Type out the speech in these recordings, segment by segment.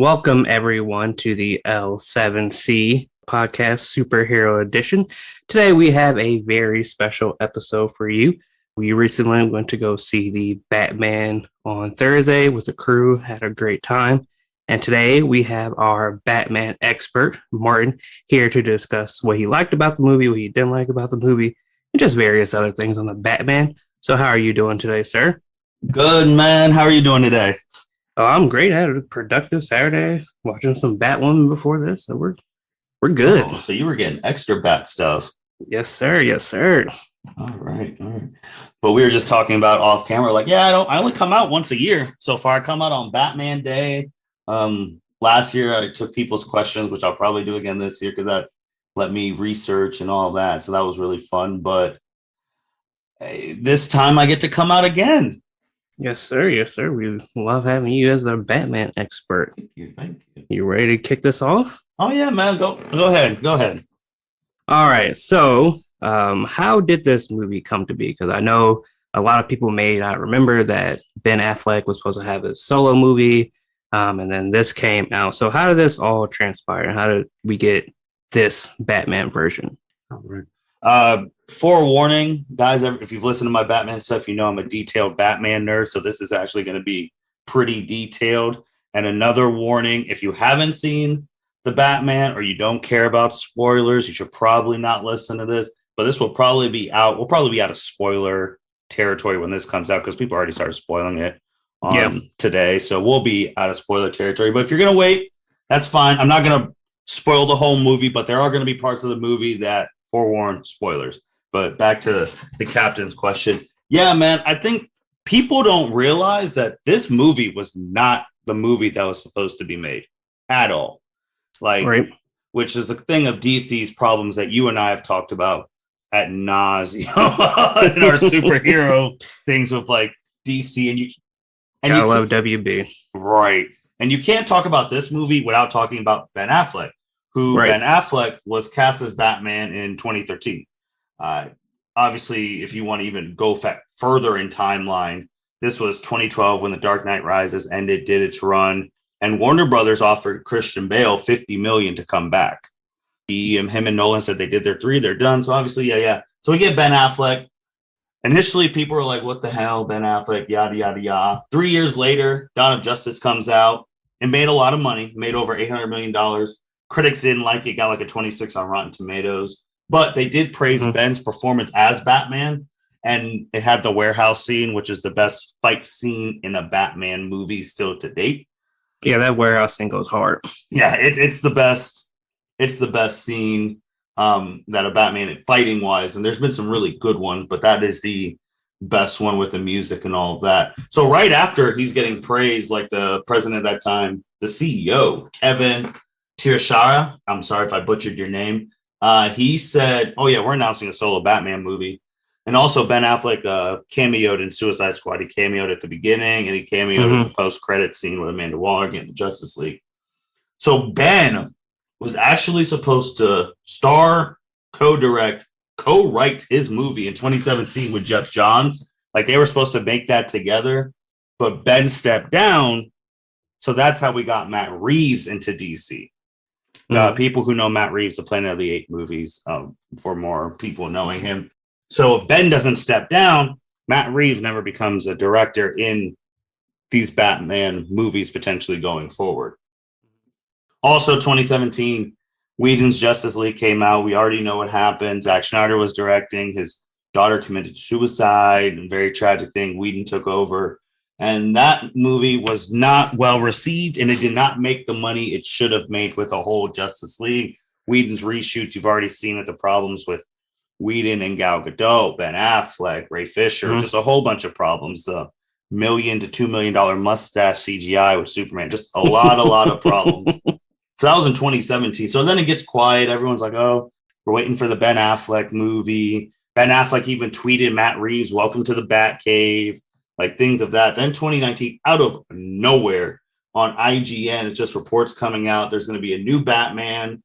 Welcome, everyone, to the L7C podcast superhero edition. Today, we have a very special episode for you. We recently went to go see the Batman on Thursday with the crew, had a great time. And today, we have our Batman expert, Martin, here to discuss what he liked about the movie, what he didn't like about the movie, and just various other things on the Batman. So, how are you doing today, sir? Good, man. How are you doing today? Oh, I'm great. I had a productive Saturday watching some Batwoman before this, so we're good. Oh, so you were getting extra bat stuff. Yes, sir. Yes, sir. All right. But we were just talking about off camera, like, I only come out once a year so far. I come out on Batman Day. Last year I took people's questions, which I'll probably do again this year because that let me research and all that. So that was really fun. But this time I get to come out again. Yes, sir. Yes, sir. We love having you as our Batman expert. Thank you. You ready to kick this off? Oh yeah, man. Go ahead. All right. So, how did this movie come to be? Because I know a lot of people may not remember that Ben Affleck was supposed to have a solo movie, and then this came out. So, how did this all transpire? How did we get this Batman version? All right. Forewarning, guys, if you've listened to my Batman stuff, you know I'm a detailed Batman nerd, so this is actually going to be pretty detailed. And another warning, if you haven't seen the Batman or you don't care about spoilers, you should probably not listen to this. But this will probably be out. We'll probably be out of spoiler territory when this comes out because people already started spoiling it today. So we'll be out of spoiler territory. But if you're going to wait, that's fine. I'm not going to spoil the whole movie, but there are going to be parts of the movie that forewarn spoilers. But back to the captain's question. Yeah, man, I think people don't realize that this movie was not the movie that was supposed to be made at all. Which is a thing of DC's problems that you and I have talked about ad nauseum in our superhero things with like DC and I love WB. Right. And you can't talk about this movie without talking about Ben Affleck, Ben Affleck was cast as Batman in 2013. Obviously, if you want to even go further in timeline, this was 2012 when The Dark Knight Rises ended, did its run, and Warner Brothers offered Christian Bale $50 million to come back. Him and Nolan said they did their 3, they're done. So obviously, yeah. So we get Ben Affleck. Initially, people were like, what the hell, Ben Affleck, yada, yada, yada. 3 years later, Dawn of Justice comes out and made a lot of money, made over $800 million. Critics didn't like it, got like a 26 on Rotten Tomatoes. But they did praise Ben's performance as Batman, and it had the warehouse scene, which is the best fight scene in a Batman movie still to date. Yeah, that warehouse scene goes hard. Yeah, it's the best. It's the best scene that a Batman fighting wise, and there's been some really good ones, but that is the best one with the music and all of that. So right after he's getting praised, like the president at that time, the CEO, Kevin Tirashara, I'm sorry if I butchered your name. He said, oh yeah, we're announcing a solo Batman movie. And also Ben Affleck cameoed in Suicide Squad. He cameoed at the beginning and he cameoed in the post-credit scene with Amanda Waller getting the Justice League. So Ben was actually supposed to star, co-direct, co-write his movie in 2017 with Jeff Johns. Like they were supposed to make that together, but Ben stepped down. So that's how we got Matt Reeves into DC. People who know Matt Reeves, the Planet of the Apes movies, for more people knowing him. So if Ben doesn't step down, Matt Reeves never becomes a director in these Batman movies potentially going forward. Also, 2017, Whedon's Justice League came out. We already know what happened. Zack Snyder was directing. His daughter committed suicide, a very tragic thing. Whedon took over. And that movie was not well received, and it did not make the money it should have made with the whole Justice League. Whedon's reshoots, you've already seen it, the problems with Whedon and Gal Gadot, Ben Affleck, Ray Fisher, just a whole bunch of problems. The $1 million to $2 million mustache CGI with Superman, just a lot of problems. So that was in 2017. So then it gets quiet. Everyone's like, oh, we're waiting for the Ben Affleck movie. Ben Affleck even tweeted Matt Reeves, welcome to the Batcave. Like things of that. Then 2019, out of nowhere on IGN, it's just reports coming out. There's going to be a new Batman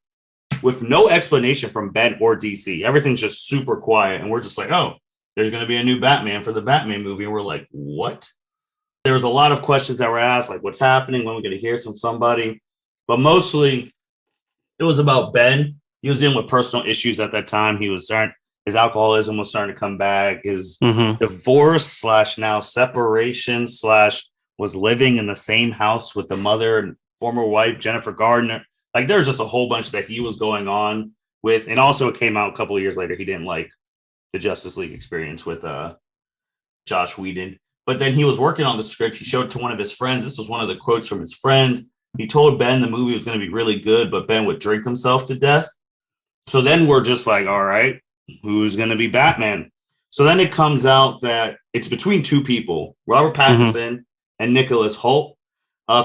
with no explanation from Ben or DC. Everything's just super quiet. And we're just like, oh, there's going to be a new Batman for the Batman movie. And we're like, what? There was a lot of questions that were asked, like what's happening? When are we going to hear from somebody? but mostly it was about Ben. He was dealing with personal issues at that time. His alcoholism was starting to come back. His divorce slash now separation slash was living in the same house with the mother and former wife, Jennifer Gardner. Like there's just a whole bunch that he was going on with. And also it came out a couple of years later. He didn't like the Justice League experience with Josh Whedon. But then he was working on the script. He showed it to one of his friends. This was one of the quotes from his friends. He told Ben the movie was going to be really good, but Ben would drink himself to death. So then we're just like, all right, who's going to be Batman? So then it comes out that it's between two people, Robert Pattinson and Nicholas Hoult.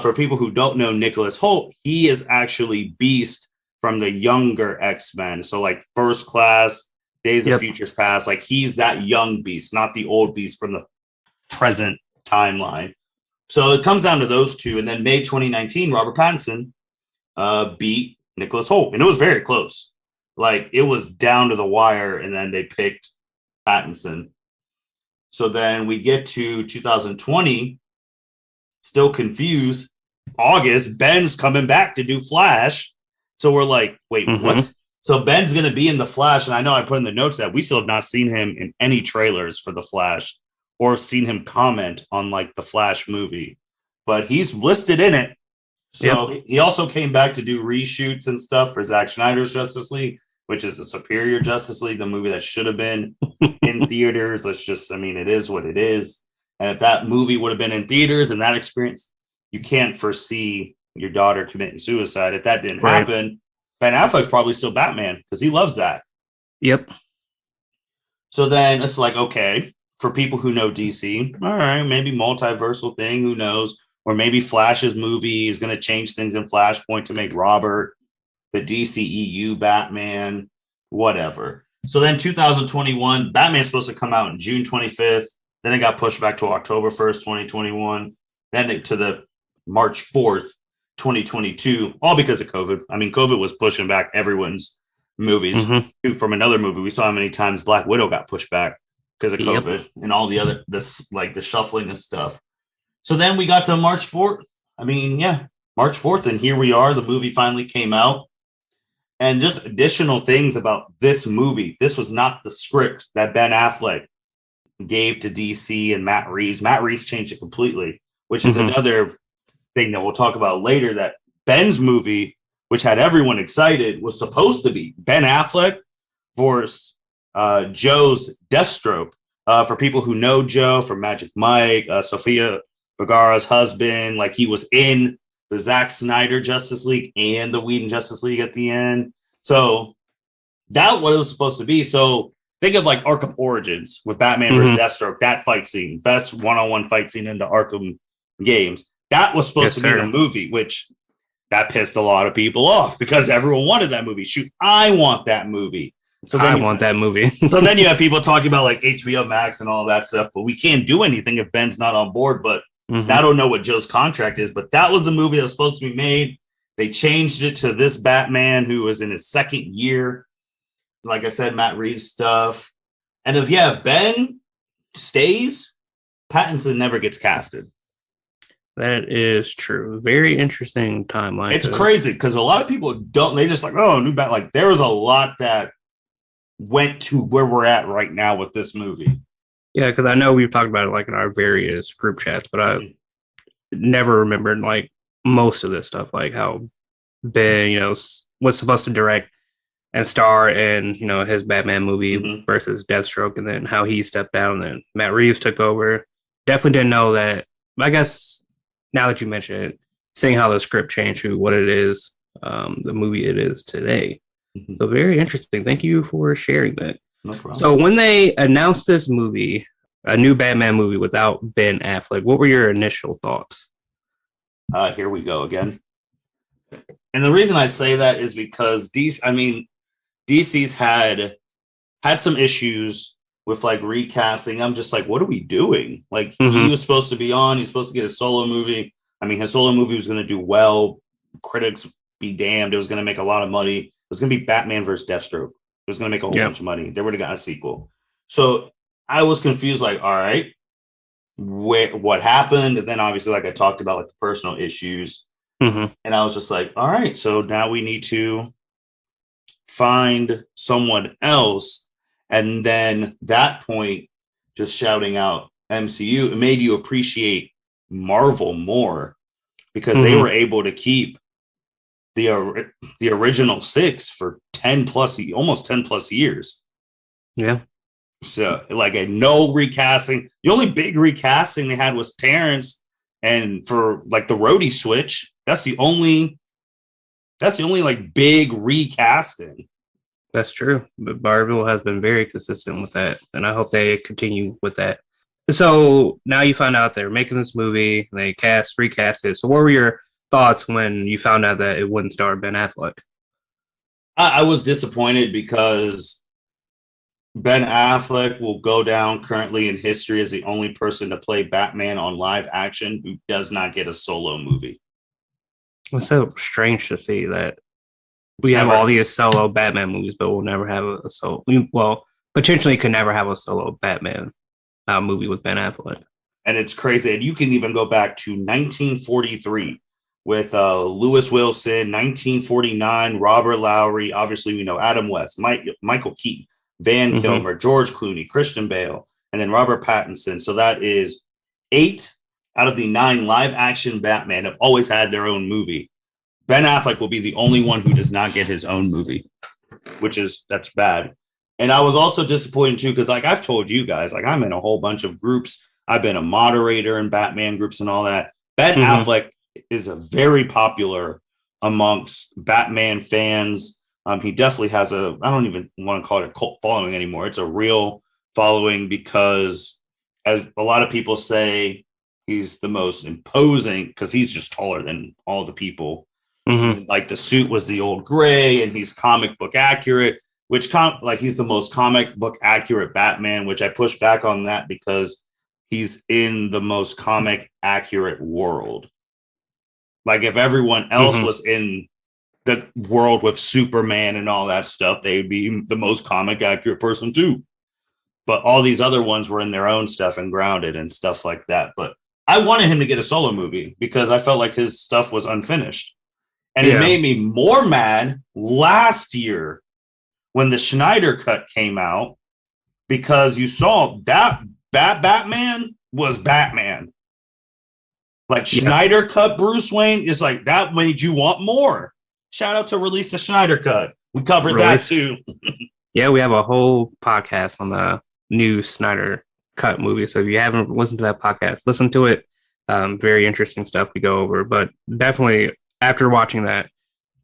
For people who don't know Nicholas Hoult, he is actually Beast from the younger X-Men. So like First Class, Days of Futures Past, like he's that young Beast, not the old Beast from the present timeline. So it comes down to those two. And then May 2019, Robert Pattinson beat Nicholas Hoult. And it was very close. Like it was down to the wire. And then they picked Pattinson. So then we get to 2020, still confused. August, Ben's coming back to do Flash. So we're like, wait, what? So Ben's going to be in the Flash. And I know I put in the notes that we still have not seen him in any trailers for the Flash or seen him comment on like the Flash movie, but he's listed in it. So he also came back to do reshoots and stuff for Zack Snyder's Justice League, which is a superior Justice League, the movie that should have been in theaters. It is what it is. And if that movie would have been in theaters and that experience, you can't foresee your daughter committing suicide. If that didn't happen, Ben Affleck's probably still Batman because he loves that. Yep. So then it's like, okay, for people who know DC, all right, maybe multiversal thing, who knows? Or maybe Flash's movie is going to change things in Flashpoint to make Robert the DCEU Batman, whatever. So then 2021, Batman's supposed to come out on June 25th. Then it got pushed back to October 1st, 2021. Then to the March 4th, 2022, all because of COVID. I mean, COVID was pushing back everyone's movies. From another movie, we saw how many times Black Widow got pushed back because of COVID and all the other, the shuffling and stuff. So then we got to March 4th. March 4th. And here we are. The movie finally came out. And just additional things about this movie. This was not the script that Ben Affleck gave to DC and Matt Reeves. Matt Reeves changed it completely, which is another thing that we'll talk about later, that Ben's movie, which had everyone excited, was supposed to be Ben Affleck versus Joe's Deathstroke. For people who know Joe from Magic Mike, Sofia Vergara's husband, like he was in the Zack Snyder Justice League and the Whedon Justice League at the end. So that's what it was supposed to be. So think of like Arkham Origins with Batman versus Deathstroke, that fight scene, best one-on-one fight scene in the Arkham games. That was supposed to be the movie, which that pissed a lot of people off because everyone wanted that movie. Shoot, I want that movie. So then I want that movie. So then you have people talking about like HBO Max and all that stuff, but we can't do anything if Ben's not on board. But I don't know what Joe's contract is, but that was the movie that was supposed to be made. They changed it to this Batman who was in his second year. Like I said, Matt Reeves stuff. And if Ben stays, Pattinson never gets casted. That is true. Very interesting timeline. It's crazy because a lot of people don't. They just like, oh, new Bat. Like there was a lot that went to where we're at right now with this movie. Yeah, because I know we've talked about it like in our various group chats, but I never remembered like most of this stuff, like how Ben, was supposed to direct and star in, his Batman movie versus Deathstroke, and then how he stepped down, and then Matt Reeves took over. Definitely didn't know that. I guess now that you mention it, seeing how the script changed to what it is, the movie it is today. So very interesting. Thank you for sharing that. No problem. So when they announced this movie, a new Batman movie without Ben Affleck, what were your initial thoughts? Here we go again. And the reason I say that is because DC's had some issues with like recasting. I'm just like, what are we doing? Like he was supposed to be on, he's supposed to get a solo movie. I mean, his solo movie was going to do well. Critics be damned. It was going to make a lot of money. It was going to be Batman versus Deathstroke. It was going to make a whole bunch of money. They would have got a sequel. So I was confused, like, all right, what happened? And then obviously, like I talked about, like the personal issues. Mm-hmm. And I was just like, all right, so now we need to find someone else. And then that point, just shouting out MCU, it made you appreciate Marvel more because they Mm-hmm. were able to keep the original six for 10 plus, almost 10 plus years. Yeah. So like a no recasting. The only big recasting they had was Terrence, and for like the roadie switch, that's the only like big recasting. That's true. But Marvel has been very consistent with that, and I hope they continue with that. So now you found out they're making this movie, they recast it. So what were your thoughts when you found out that it wouldn't star Ben Affleck? I was disappointed because Ben Affleck will go down currently in history as the only person to play Batman on live action who does not get a solo movie. It's so strange to see that It's we have never, all these solo Batman movies, but we'll never have a solo. Well, potentially could never have a solo Batman movie with Ben Affleck. and it's crazy. And you can even go back to 1943 with Lewis Wilson, 1949, Robert Lowry. Obviously, we know Adam West, Michael Keaton, Van Mm-hmm. Kilmer, George Clooney, Christian Bale, and then Robert Pattinson. So that is 8 out of the 9 live action Batman have always had their own movie. Ben Affleck will be the only one who does not get his own movie, that's bad. And I was also disappointed too, because like I've told you guys, like I'm in a whole bunch of groups. I've been a moderator in Batman groups and all that. Ben Mm-hmm. Affleck is a very popular amongst Batman fans. He definitely has I don't even want to call it a cult following anymore. It's a real following because, as a lot of people say, he's the most imposing because he's just taller than all the people. Mm-hmm. Like the suit was the old gray, and he's comic book accurate, like he's the most comic book accurate Batman, which I push back on that because he's in the most comic accurate world. Like if everyone else Mm-hmm. was in the world with Superman and all that stuff, they'd be the most comic accurate person too. But all these other ones were in their own stuff and grounded and stuff like that. But I wanted him to get a solo movie because I felt like his stuff was unfinished. And it Yeah. made me more mad last year when the Schneider cut came out because you saw that Batman was Batman. Like Yeah. Schneider cut Bruce Wayne is like that made you want more. Shout out to Release the Schneider cut. We covered that too. Yeah, we have a whole podcast on the new Snyder Cut movie. So if you haven't listened to that podcast, listen to it. Very interesting stuff we go over. But definitely after watching that,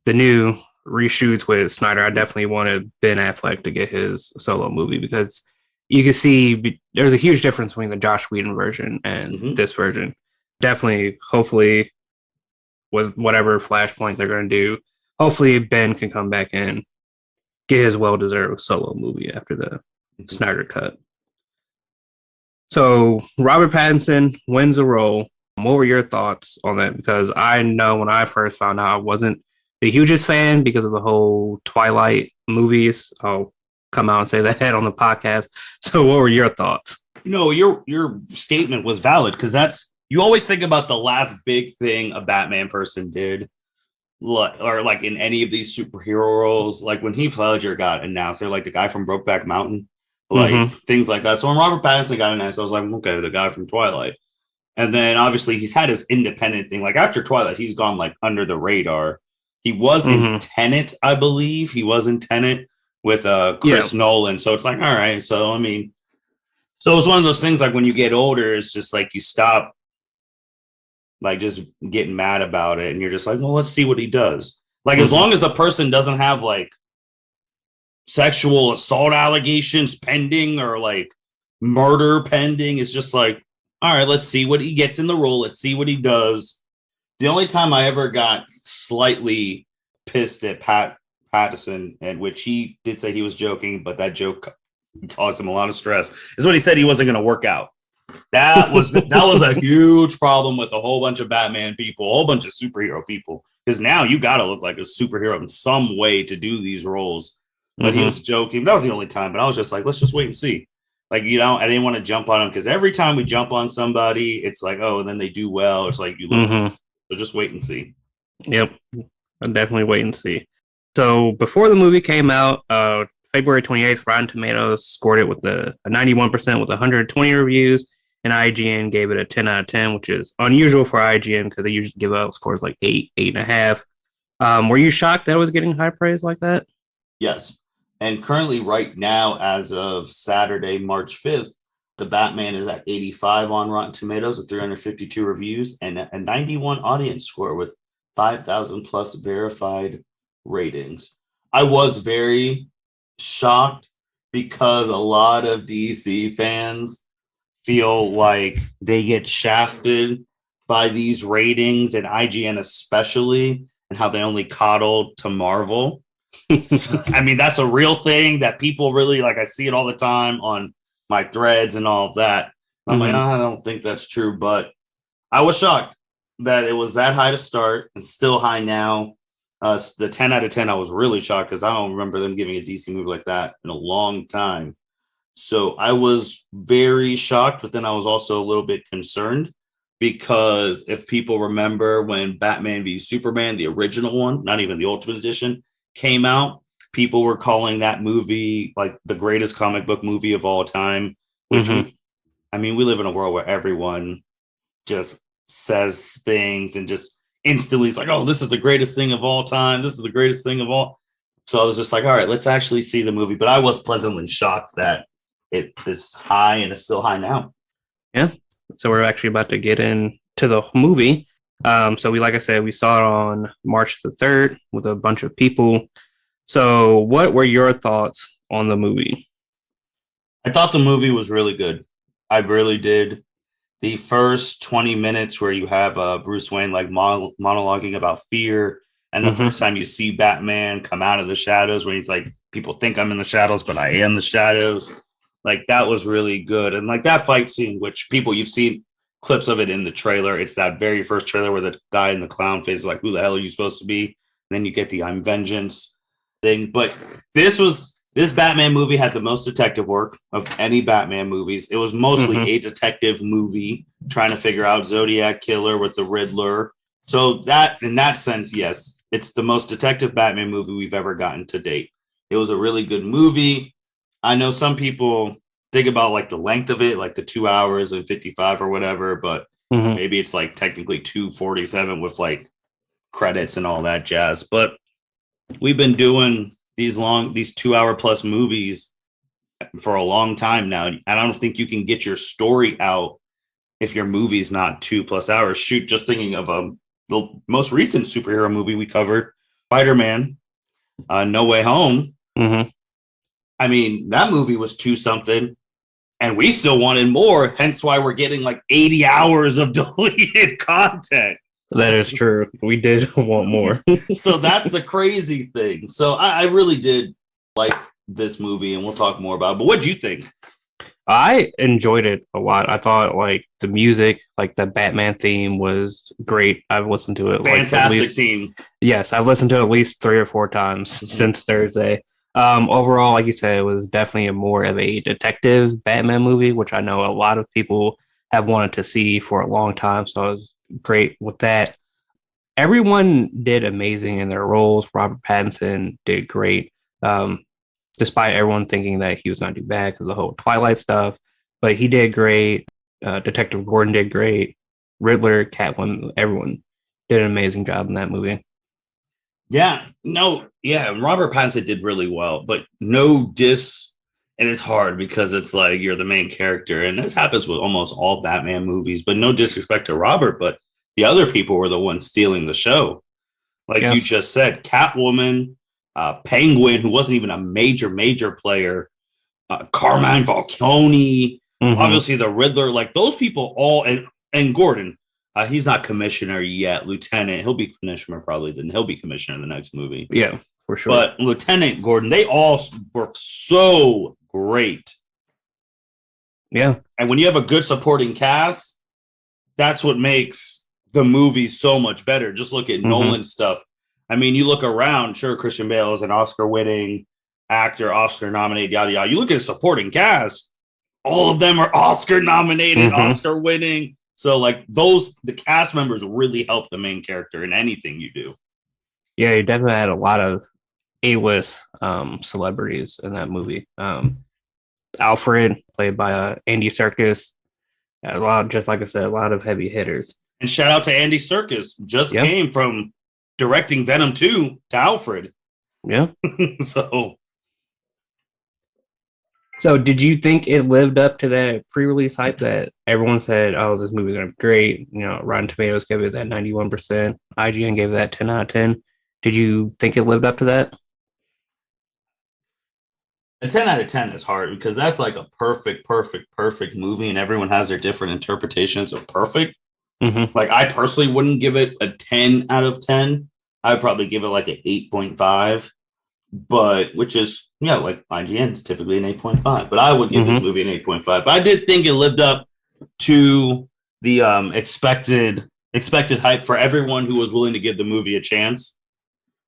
the new reshoots with Snyder, I definitely wanted Ben Affleck to get his solo movie because you can see there's a huge difference between the Josh Whedon version and this version. Definitely, hopefully, with whatever Flashpoint they're going to do, hopefully Ben can come back in, get his well-deserved solo movie after the Snyder Cut. So Robert Pattinson wins a role. What were your thoughts on that? Because I know when I first found out, I wasn't the hugest fan because of the whole Twilight movies. I'll come out and say that on the podcast. So what were your thoughts? Your statement was valid because you always think about the last big thing a Batman person did, or like in any of these superhero roles, like when Heath Ledger got announced, they're like the guy from Brokeback Mountain, like things like that. So when Robert Pattinson got announced, I was like, okay, the guy from Twilight. And then obviously he's had his independent thing. Like after Twilight, he's gone like under the radar. He was in Tenet, I believe. He was in Tenet with Chris Nolan. So it's like, all right. So I mean, so it's one of those things like when you get older, it's just like you stop like just getting mad about it. And you're just like, well, let's see what he does. Like as long as the person doesn't have like sexual assault allegations pending or like murder pending, it's just like, all right, let's see what he gets in the role. Let's see what he does. The only time I ever got slightly pissed at Pattinson, and which he did say he was joking, but that joke caused him a lot of stress, is when he said he wasn't going to work out. That was a huge problem with a whole bunch of Batman people, a whole bunch of superhero people, because now you got to look like a superhero in some way to do these roles. But he was joking. That was the only time. But I was just like, let's just wait and see. Like, I didn't want to jump on him because every time we jump on somebody, it's like, oh, and then they do well. It's like you look. So just wait and see. Yep. I'll definitely wait and see. So before the movie came out, February 28th, Rotten Tomatoes scored it with a 91% with 120 reviews, and IGN gave it a 10 out of 10, which is unusual for IGN because they usually give out scores like 8, 8.5. Were you shocked that it was getting high praise like that? Yes. And currently, right now, as of Saturday, March 5th, the Batman is at 85 on Rotten Tomatoes with 352 reviews and a 91 audience score with 5,000 plus verified ratings. I was very shocked because a lot of DC fans feel like they get shafted by these ratings and IGN especially, and how they only coddle to Marvel. So, I mean, that's a real thing that people really like. I see it all the time on my threads and all of that. I'm like, I don't think that's true, but I was shocked that it was that high to start and still high now. The 10 out of 10, I was really shocked because I don't remember them giving a DC movie like that in a long time. So I was very shocked, but then I was also a little bit concerned because if people remember when Batman v Superman, the original one, not even the Ultimate Edition, came out, people were calling that movie like the greatest comic book movie of all time, which I mean, we live in a world where everyone just says things and just instantly it's like, oh, this is the greatest thing of all time. This is the greatest thing of all. So I was just like, all right, let's actually see the movie. But I was pleasantly shocked that it is high and it's still high now. Yeah. So we're actually about to get into the movie. So like I said, we saw it on March the 3rd with a bunch of people. So what were your thoughts on the movie? I thought the movie was really good. I really did. The first 20 minutes where you have Bruce Wayne like monologuing about fear, and the first time you see Batman come out of the shadows when he's like, people think I'm in the shadows, but I am the shadows. Like, that was really good. And like that fight scene, which you've seen clips of it in the trailer. It's that very first trailer where the guy in the clown face is like, who the hell are you supposed to be? And then you get the I'm vengeance thing. But this Batman movie had the most detective work of any Batman movies. It was mostly a detective movie trying to figure out Zodiac Killer with the Riddler. So that, in that sense, yes, it's the most detective Batman movie we've ever gotten to date. It was a really good movie. I know some people think about like the length of it, like the 2 hours and 55 or whatever, but maybe it's like technically 2:47 with like credits and all that jazz. But we've been doing these 2 hour plus movies for a long time now. And I don't think you can get your story out if your movie's not 2+ hours. Shoot, just thinking of the most recent superhero movie we covered, Spider-Man, No Way Home. I mean, that movie was 2 something, and we still wanted more. Hence why we're getting like 80 hours of deleted content. That is true. We did want more. So that's the crazy thing. So I really did like this movie, and we'll talk more about it. But what do you think? I enjoyed it a lot. I thought like the music, like the Batman theme was great. I've listened to it. Fantastic theme. Yes, I've listened to it at least 3 or 4 times since Thursday. Overall, like you said, it was definitely more of a detective Batman movie, which I know a lot of people have wanted to see for a long time. So I was great with that. Everyone did amazing in their roles. Robert Pattinson did great, despite everyone thinking that he was going to do bad because of the whole Twilight stuff. But he did great. Detective Gordon did great. Riddler, Catwoman, everyone did an amazing job in that movie. Yeah, Robert Pattinson did really well, but no diss. And it's hard because it's like you're the main character. And this happens with almost all Batman movies, but no disrespect to Robert, but the other people were the ones stealing the show. Like you just said, Catwoman, Penguin, who wasn't even a major player, Carmine Falcone, obviously the Riddler, like those people all, and Gordon, he's not commissioner yet, lieutenant. He'll be commissioner probably, then he'll be commissioner in the next movie. Yeah, for sure. But Lieutenant Gordon, they all were so great. Yeah. And when you have a good supporting cast, that's what makes the movie so much better. Just look at Nolan's stuff. I mean, you look around, sure, Christian Bale is an Oscar-winning actor, Oscar-nominated, yada, yada. You look at a supporting cast, all of them are Oscar-nominated, Oscar-winning. So like the cast members really help the main character in anything you do. Yeah, you definitely had a lot of A-list celebrities in that movie. Alfred, played by Andy Serkis, a lot, just like I said, a lot of heavy hitters. And shout out to Andy Serkis, just came from directing Venom 2 to Alfred. Yeah. So did you think it lived up to that pre-release hype that everyone said, oh, this movie's going to be great? You know, Rotten Tomatoes gave it that 91%. IGN gave it that 10 out of 10. Did you think it lived up to that? A 10 out of 10 is hard because that's like a perfect movie, and everyone has their different interpretations of perfect. Mm-hmm. Like, I personally wouldn't give it a 10 out of 10. I'd probably give it like an 8.5, but which is, like IGN is typically an 8.5, but I would give this movie an 8.5. But I did think it lived up to the expected hype for everyone who was willing to give the movie a chance,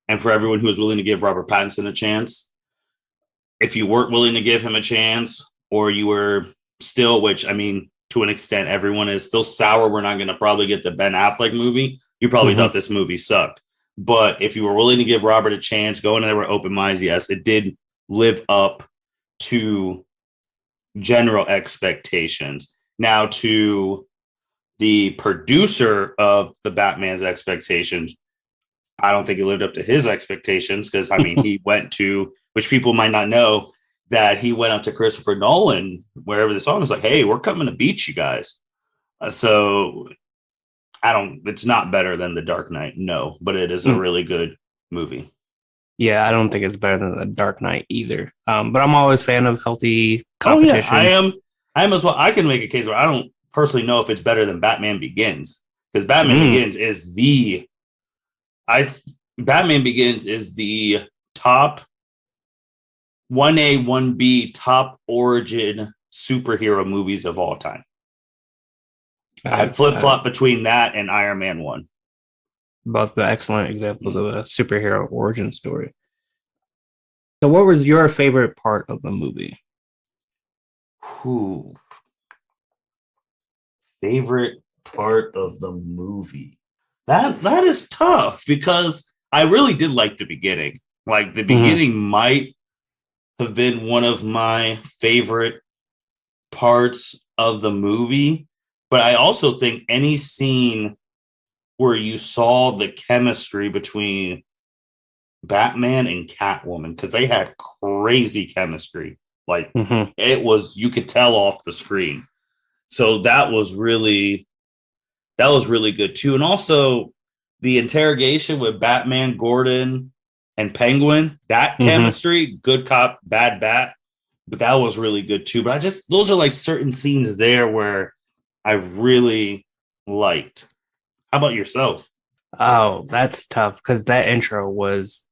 and for everyone who was willing to give Robert Pattinson a chance. If you weren't willing to give him a chance, or you were still, which I mean, to an extent, everyone is still sour, we're not going to probably get the Ben Affleck movie. You probably thought this movie sucked. But if you were willing to give Robert a chance, go in there with open minds, yes, it did live up to general expectations. Now, to the producer of the Batman's expectations, I don't think it lived up to his expectations because, I mean, he went to, which people might not know, that he went up to Christopher Nolan, wherever the song was like, hey, we're coming to beat you guys. So it's not better than The Dark Knight, no, but it is a really good movie. Yeah, I don't think it's better than The Dark Knight either. But I'm always a fan of healthy competition. Oh, yeah, I am as well. I can make a case where I don't personally know if it's better than Batman Begins, because Batman Begins is Batman Begins is the top 1A, 1B top origin superhero movies of all time. I flip-flop between that and Iron Man 1. Both the excellent examples of a superhero origin story. So what was your favorite part of the movie? Favorite part of the movie? That is tough because I really did like the beginning. Like, the beginning might have been one of my favorite parts of the movie, but I also think any scene where you saw the chemistry between Batman and Catwoman, because they had crazy chemistry. Like, it was, you could tell off the screen. So that was really good too. And also the interrogation with Batman, Gordon, and Penguin, that chemistry, good cop, bad bat, but that was really good too. But those are like certain scenes there where I really liked. How about yourself? Oh, that's tough because that intro was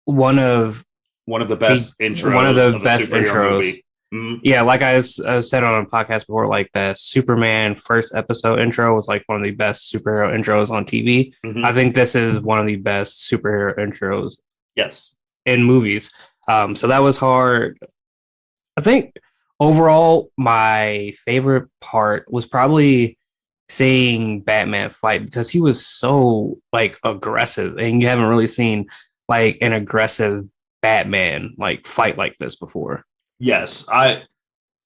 one of the best intros. One of the best intros. Mm-hmm. Yeah, like I said on a podcast before, like the Superman first episode intro was like one of the best superhero intros on TV. I think this is one of the best superhero intros. Yes. In movies. So that was hard. I think overall, my favorite part was probably seeing Batman fight because he was so like aggressive, and you haven't really seen like an aggressive Batman like fight like this before. Yes, I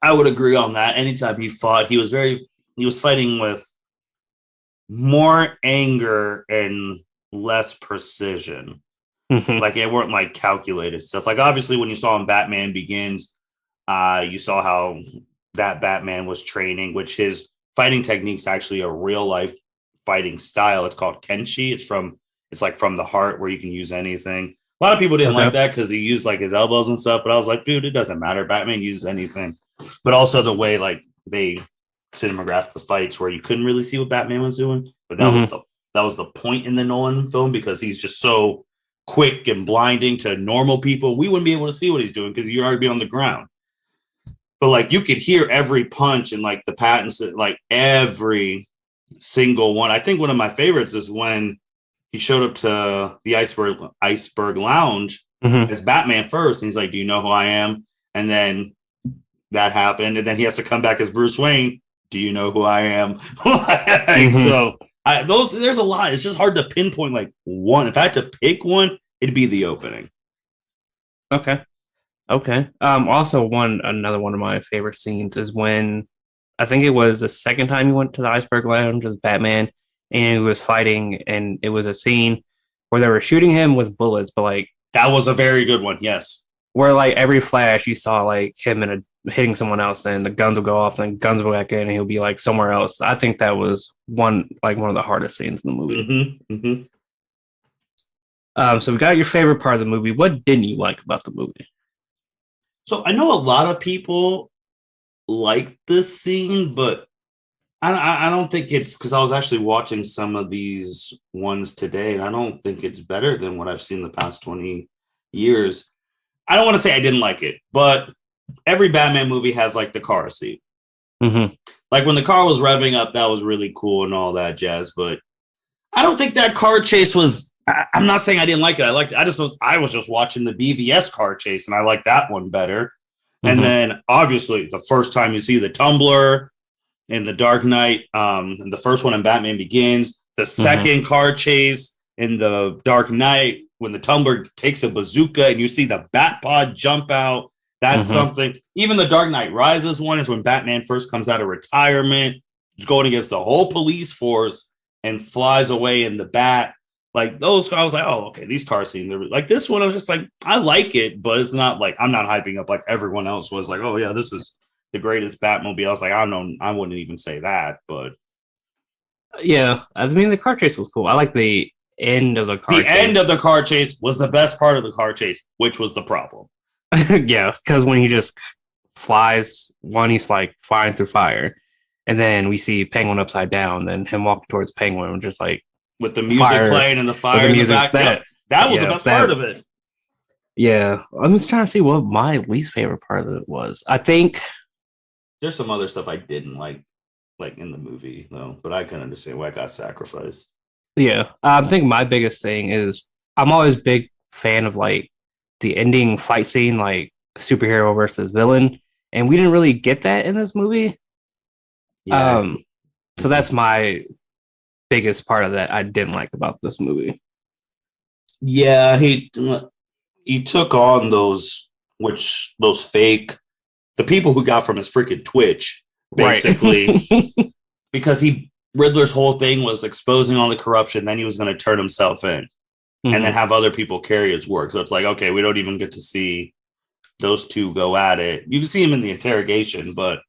would agree on that. Anytime he fought, he was fighting with more anger and less precision. Like, it weren't like calculated stuff. Like, obviously when you saw in Batman Begins, you saw how that Batman was training, which his fighting technique's actually a real life fighting style. It's called Kenshi. It's like from the heart, where you can use anything. A lot of people didn't like that because he used like his elbows and stuff, but I was like, dude, it doesn't matter. Batman uses anything. But also the way like they cinematographed the fights where you couldn't really see what Batman was doing. But that was the point in the Nolan film, because he's just so quick and blinding to normal people. We wouldn't be able to see what he's doing because you'd already be on the ground. But like, you could hear every punch and like the patents, like every single one. I think one of my favorites is when he showed up to the Iceberg Lounge as Batman first. And he's like, do you know who I am? And then that happened. And then he has to come back as Bruce Wayne. Do you know who I am? Like, so there's a lot. It's just hard to pinpoint like one. If I had to pick one, it'd be the opening. Okay. Okay. Also another one of my favorite scenes is when I think it was the second time he went to the Iceberg Lounge as Batman and he was fighting and it was a scene where they were shooting him with bullets, but like that was a very good one. Yes. Where like every flash you saw like him hitting someone else, then the guns will go off, then guns will go back in, and he'll be like somewhere else. I think that was one of the hardest scenes in the movie. So we got your favorite part of the movie. What didn't you like about the movie? So I know a lot of people like this scene, but I don't think it's because I was actually watching some of these ones today, and I don't think it's better than what I've seen the past 20 years. I don't want to say I didn't like it, but every Batman movie has like the car scene. Like when the car was revving up, that was really cool and all that jazz. But I don't think that car chase was. I'm not saying I didn't like it. I liked it. I was just watching the BVS car chase, and I liked that one better. And then obviously the first time you see the tumbler in the Dark Knight, and the first one in Batman Begins, the second car chase in the Dark Knight when the tumbler takes a bazooka and you see the bat pod jump out. That's something. Even the Dark Knight Rises one is when Batman first comes out of retirement, is going against the whole police force and flies away in the bat. Like those, I was like, oh, okay, these car scenes. Like this one, I was just like, I like it, but it's not like I'm not hyping up like everyone else was. Like, oh yeah, this is the greatest Batmobile. I was like, I don't know, I wouldn't even say that, but yeah, I mean the car chase was cool. I like the end of the car. The end of the car chase was the best part of the car chase, which was the problem. Yeah, because when he just flies, he's like flying through fire, and then we see Penguin upside down, then him walking towards Penguin, just like. With the music playing and the fire in the back. That was the best part of it. Yeah. I'm just trying to see what my least favorite part of it was. I think there's some other stuff I didn't like in the movie, though, but I can understand why I got sacrificed. Yeah. I think my biggest thing is I'm always a big fan of like the ending fight scene, like superhero versus villain. And we didn't really get that in this movie. Yeah. So that's my biggest part of that I didn't like about this movie. Yeah, he took on those fake the people who got from his freaking Twitch, basically. Right. Because Riddler's whole thing was exposing all the corruption, then he was going to turn himself in and then have other people carry his work. So it's like, okay, we don't even get to see those two go at it. You can see him in the interrogation, but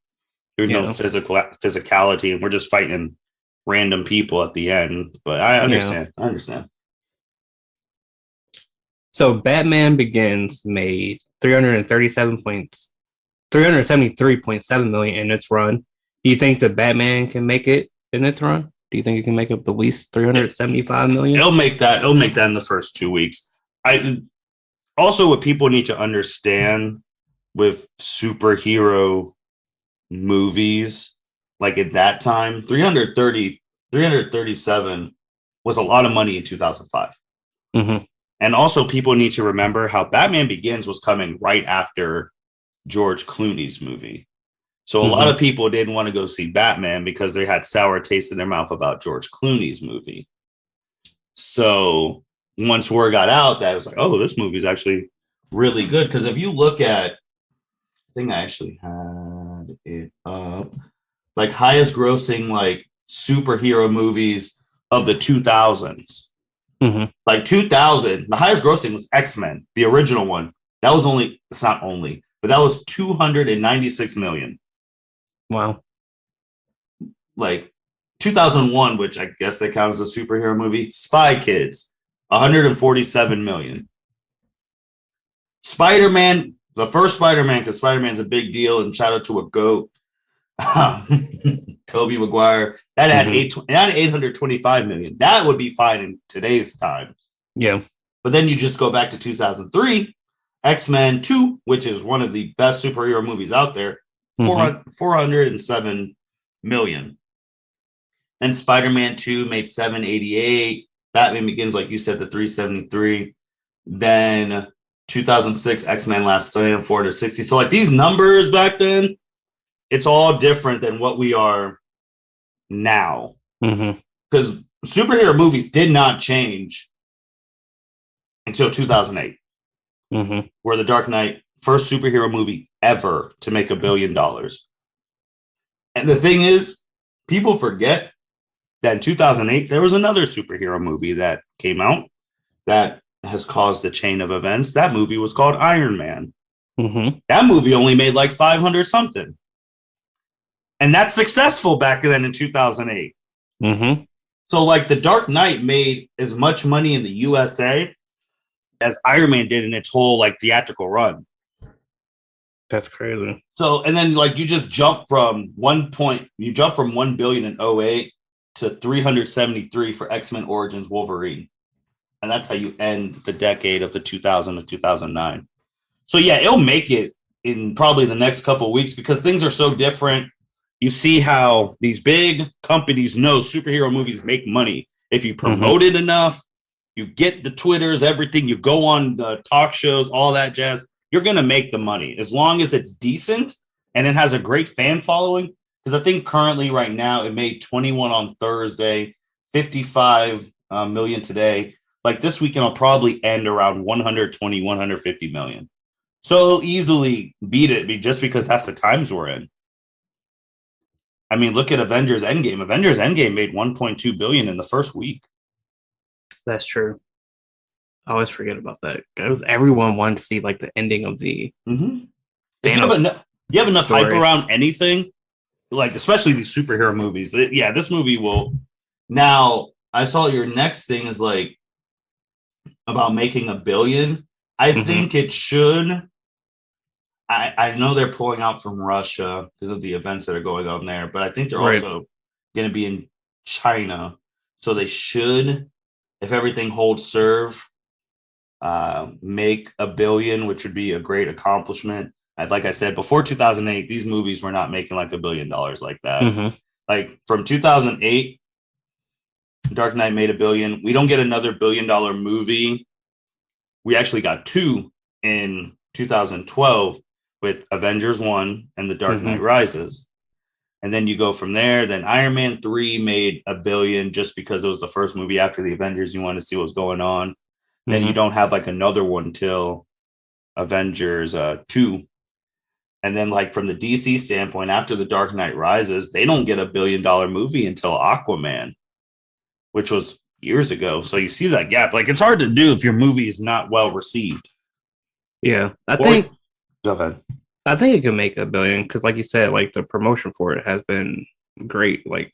there's no physicality, and we're just fighting random people at the end, but I understand. I understand. So Batman Begins made 373.7 million in its run. Do you think that Batman can make it in its run? Do you think it can make up the least 375 million? It'll make that in the first 2 weeks. Also what people need to understand with superhero movies, like at that time, 337 was a lot of money in 2005. And also people need to remember how Batman Begins was coming right after George Clooney's movie. So a lot of people didn't want to go see Batman because they had sour taste in their mouth about George Clooney's movie. So once word got out, that was like, oh, this movie is actually really good. Because if you look at, I think I actually had it up, like highest grossing like superhero movies of the 2000s. Like 2000, the highest grossing was X-Men, the original one. That was that was 296 million. Wow. Like 2001, which I guess they count as a superhero movie, Spy Kids, 147 million. Spider-Man, the first Spider-Man, because Spider-Man's a big deal, and shout out to a GOAT, Tobey Maguire, that had 825 million. That would be fine in today's time. Yeah. But then you just go back to 2003, X-Men 2, which is one of the best superhero movies out there, 407 million. And Spider-Man 2 made 788. Batman Begins, like you said, the 373. Then 2006, X-Men Last Stand, 460. So like these numbers back then, it's all different than what we are now. Because superhero movies did not change until 2008, where The Dark Knight, first superhero movie ever to make $1 billion. And the thing is, people forget that in 2008, there was another superhero movie that came out that has caused a chain of events. That movie was called Iron Man. That movie only made like 500 something. And that's successful back then in 2008. So like The Dark Knight made as much money in the USA as Iron Man did in its whole like theatrical run. That's crazy. So, and then like you just jump from 1 billion in 08 to 373 for X-Men Origins Wolverine. And that's how you end the decade of the 2000 to 2009. So yeah, it'll make it in probably the next couple of weeks because things are so different. You see how these big companies know superhero movies make money. If you promote it enough, you get the Twitters, everything, you go on the talk shows, all that jazz, you're going to make the money as long as it's decent and it has a great fan following. Because I think currently right now it made 21 on Thursday, 55 million today. Like this weekend, I'll probably end around 120, 150 million. So easily beat it just because that's the times we're in. I mean, look at Avengers Endgame. Avengers Endgame made 1.2 billion in the first week. That's true. I always forget about that because everyone wants to see like the ending of the. If you have enough hype around anything, like especially these superhero movies. This movie will. Now, I saw your next thing is like about making $1 billion. I think it should. I know they're pulling out from Russia because of the events that are going on there, but I think they're also going to be in China. So they should, if everything holds serve, make $1 billion, which would be a great accomplishment. Like I said, before 2008, these movies were not making like $1 billion like that. Like from 2008, Dark Knight made $1 billion. We don't get another $1 billion movie. We actually got 2 in 2012 with Avengers 1 and The Dark Knight Rises. And then you go from there. Then Iron Man 3 made $1 billion just because it was the first movie after the Avengers. You want to see what's going on. Then you don't have like another one till Avengers 2. And then like from the DC standpoint, after The Dark Knight Rises, they don't get $1 billion movie until Aquaman, which was years ago. So you see that gap. Like it's hard to do if your movie is not well received. Yeah, go ahead. I think it can make $1 billion because, like you said, like the promotion for it has been great. Like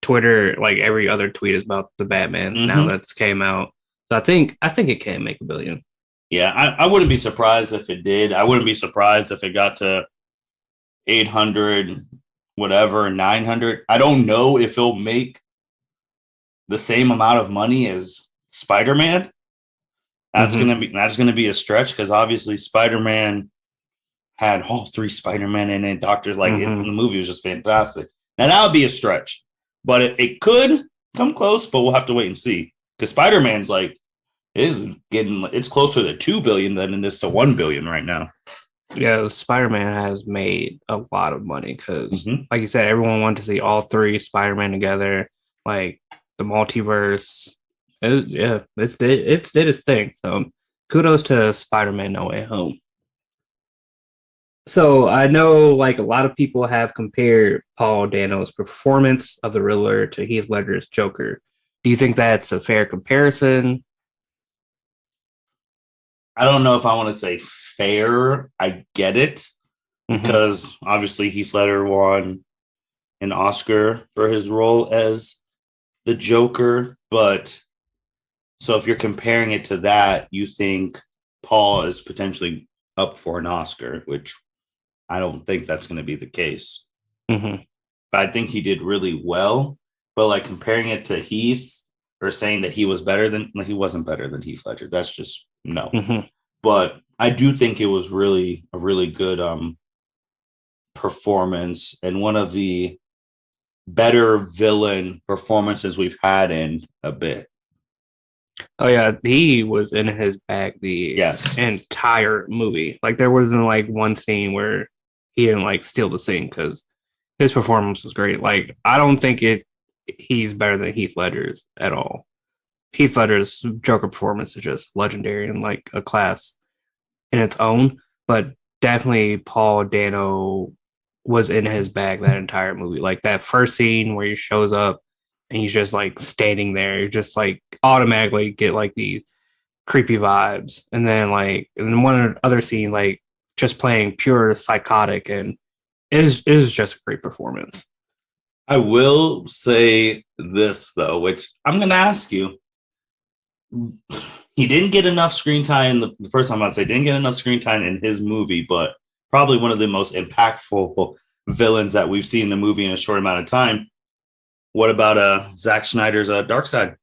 Twitter, like every other tweet is about the Batman now that's came out. So I think it can make $1 billion. Yeah, I wouldn't be surprised if it did. I wouldn't be surprised if it got to 800, whatever, 900. I don't know if it'll make the same amount of money as Spider-Man. That's gonna be a stretch because obviously Spider-Man had all 3 Spider-Man in it. The movie was just fantastic. Now that would be a stretch, but it could come close. But we'll have to wait and see because Spider-Man's like it's closer to 2 billion than it is to 1 billion right now. Yeah, Spider-Man has made a lot of money because, like you said, everyone wanted to see all 3 Spider-Man together, like the multiverse. It's did its thing. So kudos to Spider-Man No Way Home. So I know like a lot of people have compared Paul Dano's performance of the Riddler to Heath Ledger's Joker. Do you think that's a fair comparison? I don't know if I want to say fair. I get it because obviously Heath Ledger won an Oscar for his role as the Joker, but so if you're comparing it to that, you think Paul is potentially up for an Oscar, which I don't think that's going to be the case. But I think he did really well. But like comparing it to Heath or saying that he wasn't better than Heath Ledger. That's just no. But I do think it was really a really good performance and one of the better villain performances we've had in a bit. Oh yeah, he was in his bag the entire movie. Like there wasn't like one scene where he didn't like steal the scene because his performance was great. Like I don't think he's better than Heath Ledger's at all. Heath Ledger's Joker performance is just legendary and like a class in its own, but definitely Paul Dano was in his bag that entire movie. Like that first scene where he shows up and he's just like standing there, you just like automatically get like these creepy vibes. And then one other scene, like just playing pure psychotic, and it is just a great performance. I will say this though, which I'm going to ask you. He didn't get enough screen time. The first time I'd say didn't get enough screen time in his movie, but probably one of the most impactful villains that we've seen in a movie in a short amount of time. What about Zack Snyder's Dark Side?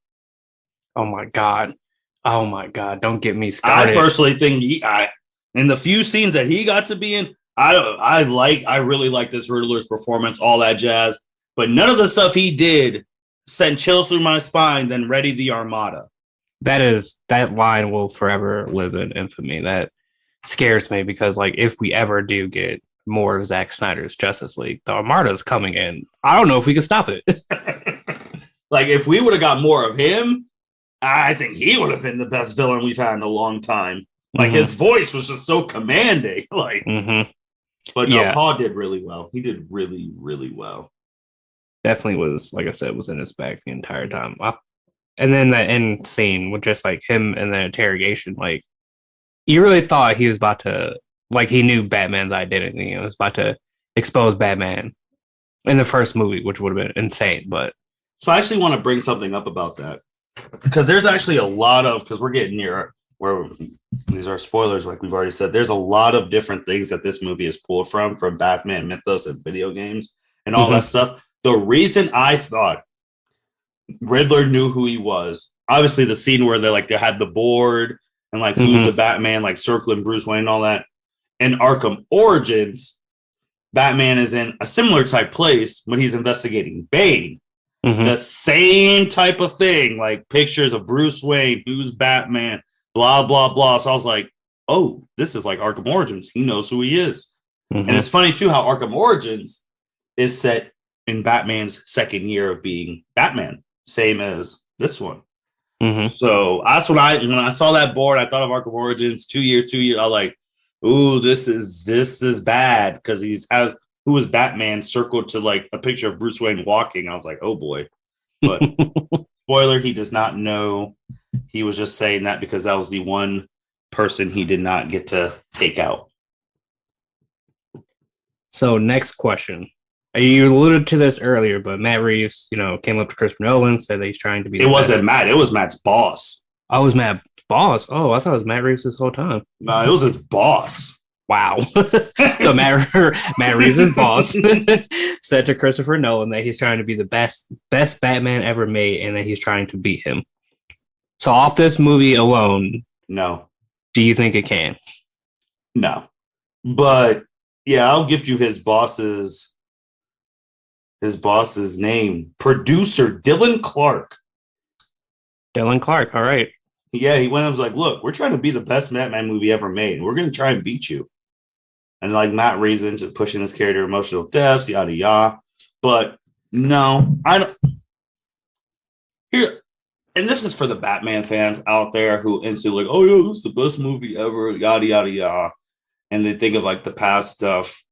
Oh my god! Don't get me started. I personally think in the few scenes that he got to be in, I really like this Riddler's performance, all that jazz. But none of the stuff he did sent chills through my spine than Ready the Armada. That line will forever live in infamy. That scares me because like if we ever do get more of Zack Snyder's Justice League, the Armada is coming in. I don't know if we can stop it. Like if we would have got more of him, I think he would have been the best villain we've had in a long time. Like his voice was just so commanding. Like, but no, Paul did really well. He did really, really well. Definitely was, like I said, was in his bag the entire time. Wow. And then that end scene with just like him and the interrogation, like you really thought he was about to, like he knew Batman's identity and was about to expose Batman in the first movie, which would have been insane. But so I actually want to bring something up about that because there's actually a lot of, because we're getting near where these are spoilers, like we've already said, there's a lot of different things that this movie is pulled from Batman mythos and video games and all that stuff. The reason I thought Riddler knew who he was, obviously the scene where they had the board and like who's the Batman, like circling Bruce Wayne and all that. In Arkham Origins, Batman is in a similar type place when he's investigating Bane. The same type of thing, like pictures of Bruce Wayne, who's Batman, blah, blah, blah. So I was like, oh, this is like Arkham Origins. He knows who he is. And it's funny too how Arkham Origins is set in Batman's second year of being Batman, same as this one. So that's when I saw that board, I thought of Arkham Origins, 2 years. I was like, ooh, this is bad because who was Batman circled to like a picture of Bruce Wayne walking. I was like, oh boy. But spoiler, he does not know. He was just saying that because that was the one person he did not get to take out. So next question. You alluded to this earlier, but Matt Reeves, came up to Christopher Nolan, said that he's trying to be. It wasn't Matt. It was Matt's boss. Oh, it was Matt's boss. Oh, I thought it was Matt Reeves this whole time. No, it was his boss. Wow. So Matt Reeves' boss said to Christopher Nolan that he's trying to be the best Batman ever made, and that he's trying to beat him. So off this movie alone, no. Do you think it can? No. But yeah, I'll gift you his boss's name. Producer Dylan Clark. Dylan Clark, all right. Yeah, he went and was like, look, we're trying to be the best Batman movie ever made. We're going to try and beat you. And like Matt Reeves into pushing this character emotional depths, yada, yada. But no, I don't. Here, and this is for the Batman fans out there who instantly like, oh, yeah, this is the best movie ever, yada, yada, yada. And they think of like the past stuff.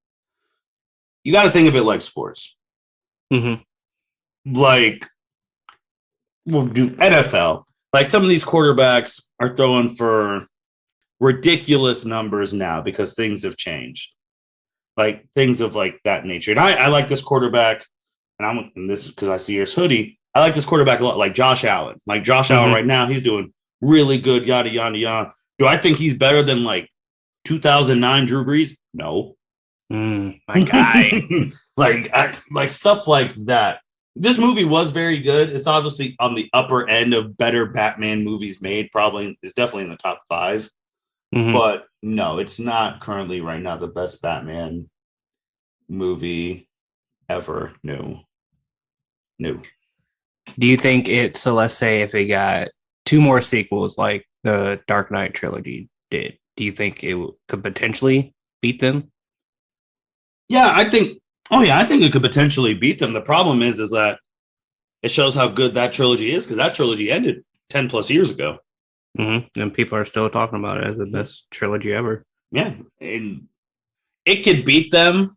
You got to think of it like sports. Like, we'll do NFL. Like some of these quarterbacks are throwing for ridiculous numbers now because things have changed. Like things of like that nature. And I like this quarterback, and this is because I see his hoodie. I like this quarterback a lot, like Josh Allen. Like Josh Allen right now, he's doing really good, yada, yada, yada. Do I think he's better than like 2009 Drew Brees? No. My guy. like stuff like that. This movie was very good. It's obviously on the upper end of better Batman movies made. Probably it's definitely in the top 5. But no, it's not currently right now the best Batman movie ever. No. Do you think so let's say if it got 2 more sequels like the Dark Knight trilogy did, do you think it could potentially beat them? Yeah, I think. Oh yeah, I think it could potentially beat them. The problem is that it shows how good that trilogy is because that trilogy ended 10 plus years ago. And people are still talking about it as the best trilogy ever. Yeah, and it could beat them,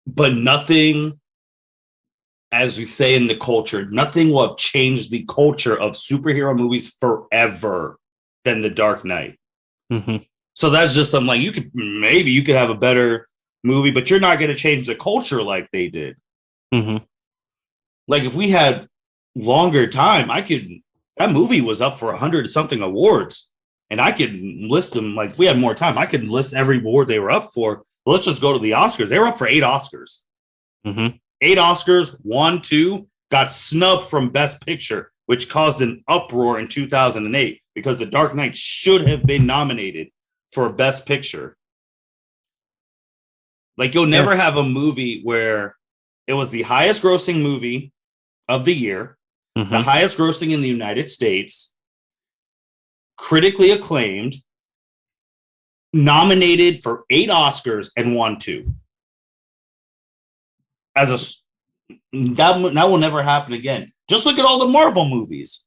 but nothing, as we say in the culture, nothing will have changed the culture of superhero movies forever than The Dark Knight. Mm-hmm. So that's just something like you could have a better movie, but you're not going to change the culture like they did. Mm-hmm. Like if we had longer time, that movie was up for 100 something awards, and I could list them. Like if we had more time, I could list every award they were up for. But let's just go to the Oscars. They were up for 8 Oscars. Mm-hmm. 8 Oscars, won 2, got snubbed from Best Picture, which caused an uproar in 2008 because The Dark Knight should have been nominated for Best Picture. Like you'll never have a movie where it was the highest grossing movie of the year, the highest grossing in the United States, critically acclaimed, nominated for 8 Oscars and won 2. That will never happen again. Just look at all the Marvel movies.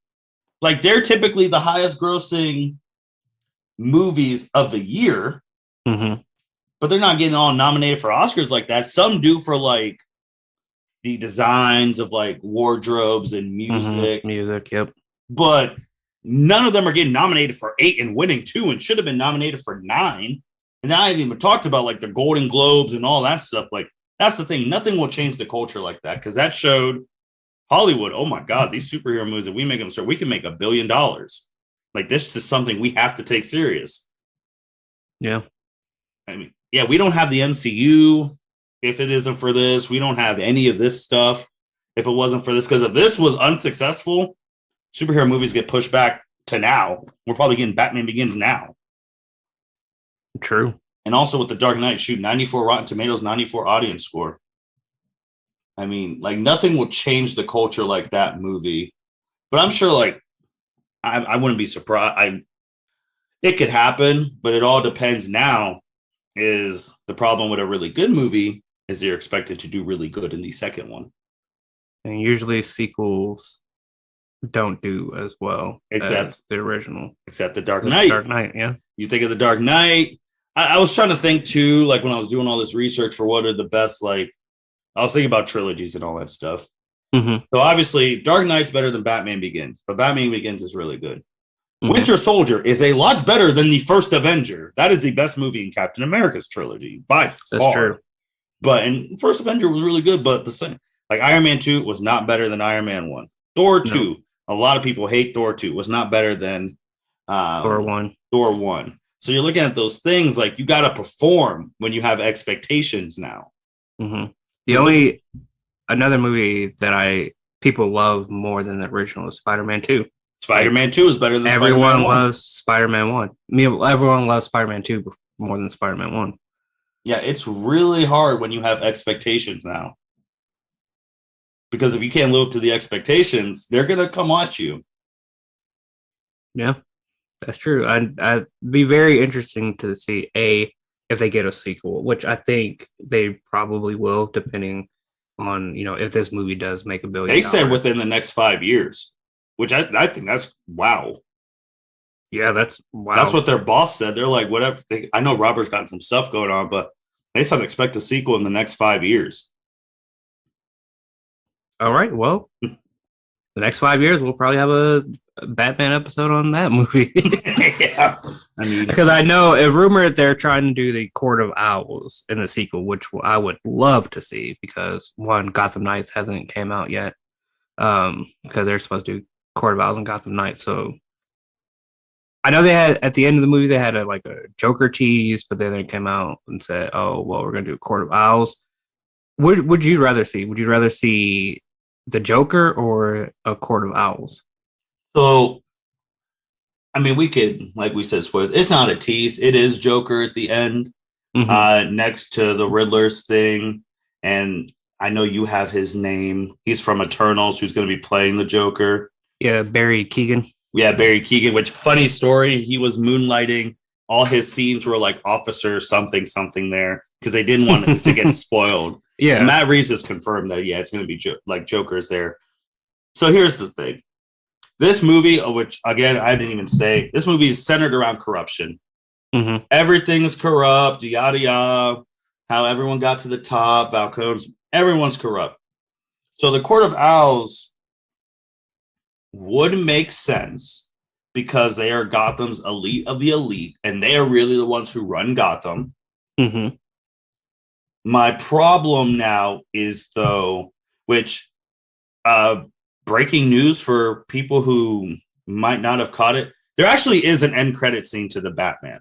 Like they're typically the highest grossing movies of the year, but they're not getting all nominated for Oscars like that. Some do for like the designs of like wardrobes and music. Music, yep. But none of them are getting nominated for 8 and winning 2 and should have been nominated for 9. And I haven't even talked about like the Golden Globes and all that stuff. Like that's the thing. Nothing will change the culture like that because that showed Hollywood, oh my God, these superhero movies, if we make them, so we can make $1 billion. Like this is something we have to take serious. Yeah. I mean, yeah, we don't have the MCU if it isn't for this. We don't have any of this stuff if it wasn't for this. Because if this was unsuccessful, superhero movies get pushed back to now. We're probably getting Batman Begins now. True. And also with The Dark Knight, shoot, 94 Rotten Tomatoes, 94 audience score. I mean, like nothing will change the culture like that movie. But I'm sure, like, I wouldn't be surprised. It could happen, but it all depends now. Is the problem with a really good movie is you're expected to do really good in the second one. And usually sequels don't do as well as the original. Except The Dark Knight. Dark Knight, yeah. You think of The Dark Knight. I was trying to think, too, like when I was doing all this research for what are the best, like, I was thinking about trilogies and all that stuff. So obviously, Dark Knight's better than Batman Begins, but Batman Begins is really good. Winter Soldier is a lot better than the first Avenger. That is the best movie in Captain America's trilogy by far. That's true. And first Avenger was really good, but the same, like Iron Man 2 was not better than Iron Man 1. Thor 2, a lot of people hate Thor 2, was not better than Thor 1. Thor 1. So you're looking at those things like you got to perform when you have expectations now. Another movie that people love more than the original is Spider-Man 2. Spider-Man 2 is better than everyone loves Spider-Man 1. Everyone loves Spider-Man 2 more than Spider-Man 1. Yeah, it's really hard when you have expectations now. Because if you can't live up to the expectations, they're going to come at you. Yeah, that's true. I'd be very interesting to see, if they get a sequel, which I think they probably will, depending on, if this movie does make $1 billion. They said within the next 5 years. Which I think that's wow. Yeah, that's wow. That's what their boss said. They're like, whatever. I know Robert's got some stuff going on, but they said expect a sequel in the next 5 years. All right. Well, the next 5 years, we'll probably have a Batman episode on that movie. Yeah. I mean, because I know a rumor they're trying to do the Court of Owls in the sequel, which I would love to see because one, Gotham Knights hasn't came out yet. Because they're supposed to do Court of Owls and Gotham Knights. So I know they had at the end of the movie they had a Joker tease, but then they came out and said, "Oh, well, we're gonna do Court of Owls." Would you rather see? Would you rather see the Joker or a Court of Owls? So, I mean, we could, like we said, spoilers. It's not a tease. It is Joker at the end, next to the Riddler's thing, and I know you have his name. He's from Eternals, who's going to be playing the Joker. Yeah, Barry Keoghan. Yeah, Barry Keoghan, which funny story. He was moonlighting. All his scenes were like officer something there. because they didn't want it to get spoiled. Yeah. And Matt Reeves has confirmed that, it's going to be like Joker's there. So here's the thing. This movie, which, again, I didn't even say, this movie is centered around corruption. Mm-hmm. Everything is corrupt, yada, yada. How everyone got to the top, Falcone's, everyone's corrupt. So the Court of Owls would make sense because they are Gotham's elite of the elite, and they are really the ones who run Gotham. Mm-hmm. My problem now is, though, which breaking news for people who might not have caught it, there actually is an end credit scene to the Batman.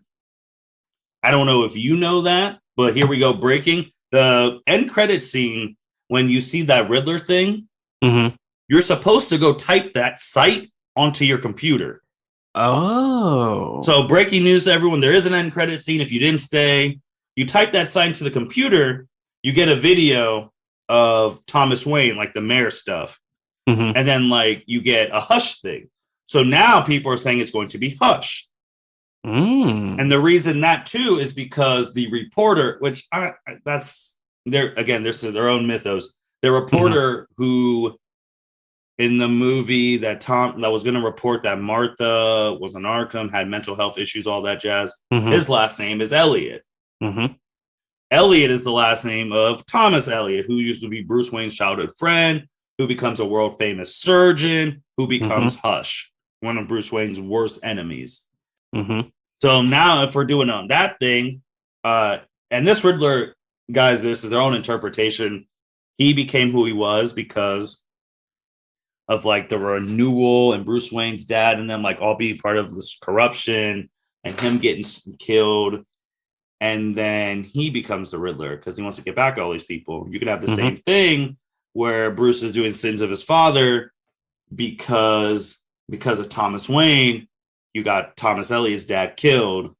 I don't know if you know that, but here we go. Breaking the end credit scene. When you see that Riddler thing, mm-hmm. you're supposed to go type that site onto your computer. Oh. So breaking news to everyone, there is an end credit scene. If you didn't stay, you type that site into the computer, you get a video of Thomas Wayne, like the mayor stuff. Mm-hmm. And then like you get a Hush thing. So now people are saying it's going to be Hush. And the reason that too is because the reporter, which that's there's their own mythos. The reporter who in the movie that was going to report that Martha was an Arkham, had mental health issues, all that jazz. His last name is Elliot. Elliot is the last name of Thomas Elliot, who used to be Bruce Wayne's childhood friend, who becomes a world famous surgeon, who becomes Hush, one of Bruce Wayne's worst enemies. So now if we're doing on that thing, and this Riddler, guys, this is their own interpretation. He became who he was because of like the renewal and Bruce Wayne's dad and them like all being part of this corruption and him getting killed. And then he becomes the Riddler because he wants to get back all these people. You could have the same thing where Bruce is doing sins of his father because of Thomas Wayne. You got Thomas Elliot's dad killed,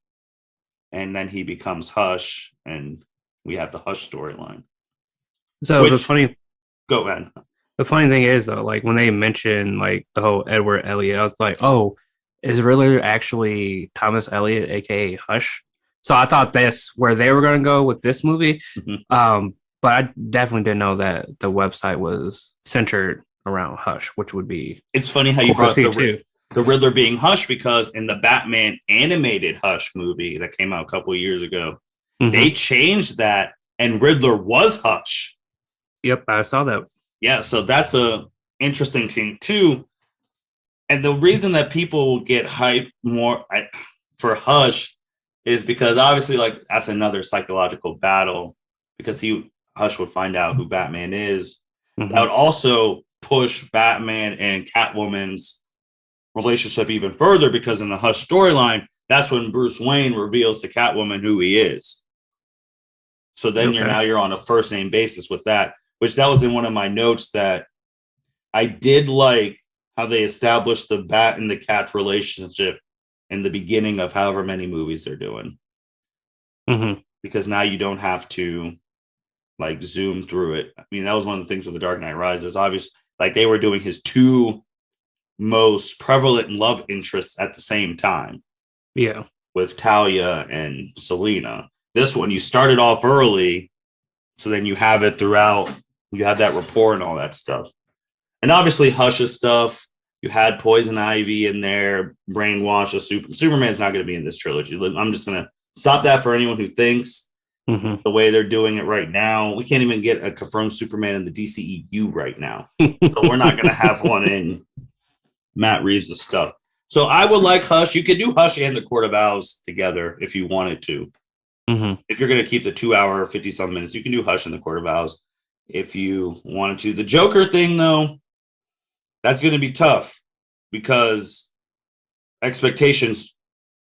and then he becomes Hush, and we have the Hush storyline. So the funny thing is though, like when they mention like the whole Edward Elliot, I was like, oh, is Riddler actually Thomas Elliot, aka Hush? So I thought that's where they were going to go with this movie. But I definitely didn't know that the website was centered around Hush, which would be. It's funny how you brought the Riddler being Hush, because in the Batman animated Hush movie that came out a couple of years ago, they changed that and Riddler was Hush. Yep, I saw that. Yeah, so that's a interesting thing too. And the reason that people get hyped more for Hush is because obviously, like, that's another psychological battle, because Hush would find out who Batman is. That would also push Batman and Catwoman's relationship even further, because in the Hush storyline, that's when Bruce Wayne reveals to Catwoman who he is. So then you're on a first name basis with that, which that was in one of my notes, that I did like how they established the Bat and the Cat's relationship in the beginning of however many movies they're doing. Because now you don't have to like zoom through it. I mean, that was one of the things with The Dark Knight Rises. Obviously, like they were doing his two most prevalent love interests at the same time. Yeah. With Talia and Selena. This one, you started off early, so then you have it throughout. You have that rapport and all that stuff. And obviously Hush's stuff. You had Poison Ivy in there, Brainwash. Superman's not going to be in this trilogy. I'm just going to stop that for anyone who thinks the way they're doing it right now. We can't even get a confirmed Superman in the DCEU right now. So we're not going to have one in Matt Reeves' stuff. So I would like Hush. You could do Hush and the Court of Owls together if you wanted to. If you're going to keep the 2 hour, 50-some minutes, you can do Hush and the Court of Owls if you wanted to. The Joker thing, though, that's going to be tough because expectations,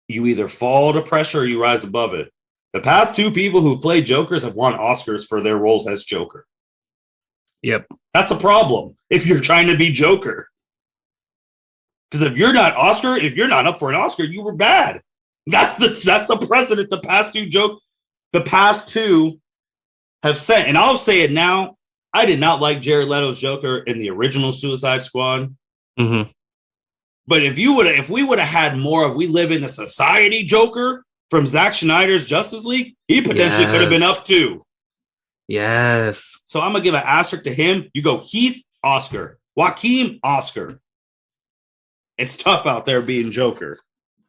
you either fall to pressure or you rise above it. The past two people who played Jokers have won Oscars for their roles as Joker. Yep. That's a problem if you're trying to be Joker. Because if you're not up for an Oscar, you were bad. That's the precedent the past two have set. And I'll say it now. I did not like Jared Leto's Joker in the original Suicide Squad. But if we would have had more of We Live in a Society Joker, from Zack Snyder's Justice League, he potentially could have been up too. Yes. So I'm going to give an asterisk to him. You go Heath, Oscar. Joaquin, Oscar. It's tough out there being Joker.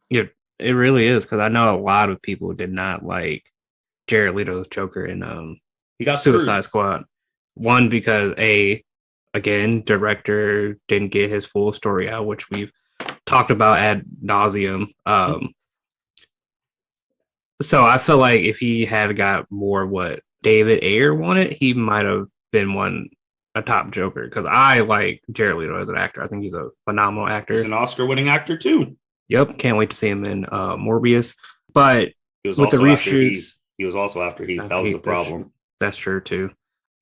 Yeah, it really is, because I know a lot of people did not like Jared Leto's Joker in he got Suicide Squad. One, because again, director didn't get his full story out, which we've talked about ad nauseum. So I feel like if he had got more what David Ayer wanted, he might have been a top Joker, because I like Jared Leto as an actor. I think he's a phenomenal actor. He's an Oscar-winning actor too. Yep, can't wait to see him in Morbius. But with the reshoots, he was also after Heath. That was the problem. That's true too.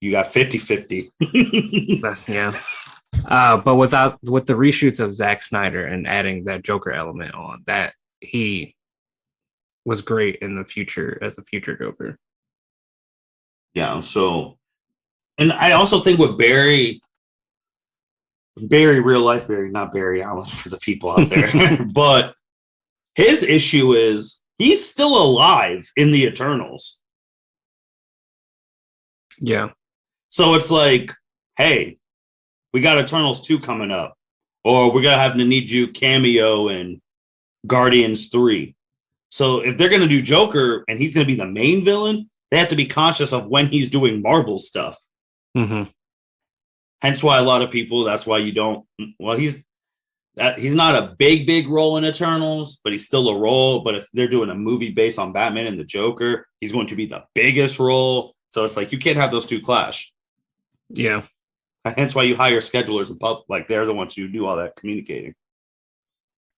You got 50-50. That's but with the reshoots of Zack Snyder and adding that Joker element on, that he was great in the future as a future Joker. Yeah, so, and I also think with Barry, real life Barry, not Barry Allen for the people out there, but his issue is he's still alive in the Eternals. Yeah. So it's like, hey, we got Eternals 2 coming up, or we're gonna have to need you cameo in Guardians 3. So if they're gonna do Joker and he's gonna be the main villain, they have to be conscious of when he's doing Marvel stuff. Mm-hmm. Hence why a lot of people, that's why you don't, well, he's not a big role in Eternals, but he's still a role. But if they're doing a movie based on Batman and the Joker, he's going to be the biggest role. So it's like, you can't have those two clash. Yeah. Hence why you hire schedulers and like they're the ones who do all that communicating.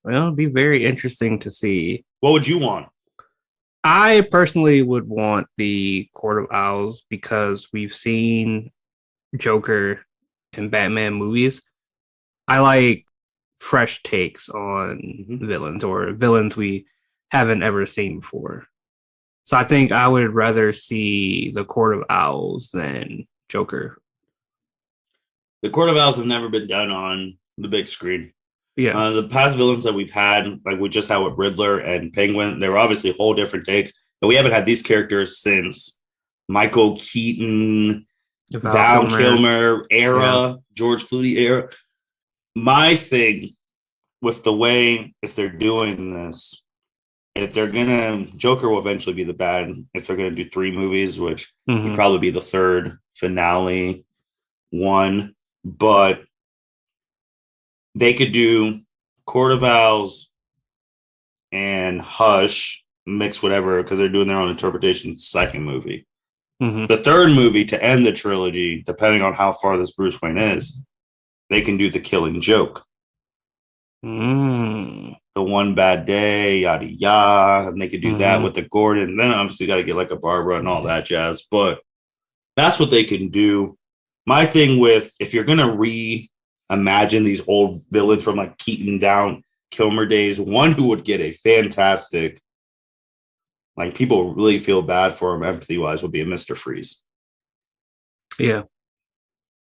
Well, it'd be very interesting to see. What would you want? I personally would want the Court of Owls, because we've seen Joker in Batman movies. I like fresh takes on villains, or villains we haven't ever seen before. So I think I would rather see the Court of Owls than Joker. The Court of Owls have never been done on the big screen. Yeah. The past villains that we've had, like we just had with Riddler and Penguin, they were obviously whole different takes. But we haven't had these characters since Michael Keaton, Val Kilmer era, George Clooney era. My thing with the way, if they're doing this, if they're gonna, Joker will eventually be the bad. If they're gonna do 3 movies, which would probably be the third finale one, but they could do Court of Owls and Hush, mix whatever, because they're doing their own interpretation. Second movie. The third movie to end the trilogy, depending on how far this Bruce Wayne is, they can do The Killing Joke. The One Bad Day, yada yada, and they could do that with the Gordon. Then obviously got to get like a Barbara and all that jazz, but that's what they can do. My thing with, if you're gonna reimagine these old villains from like Keaton down Kilmer days, one who would get a fantastic, like people really feel bad for him empathy wise, would be a Mr. Freeze. Yeah,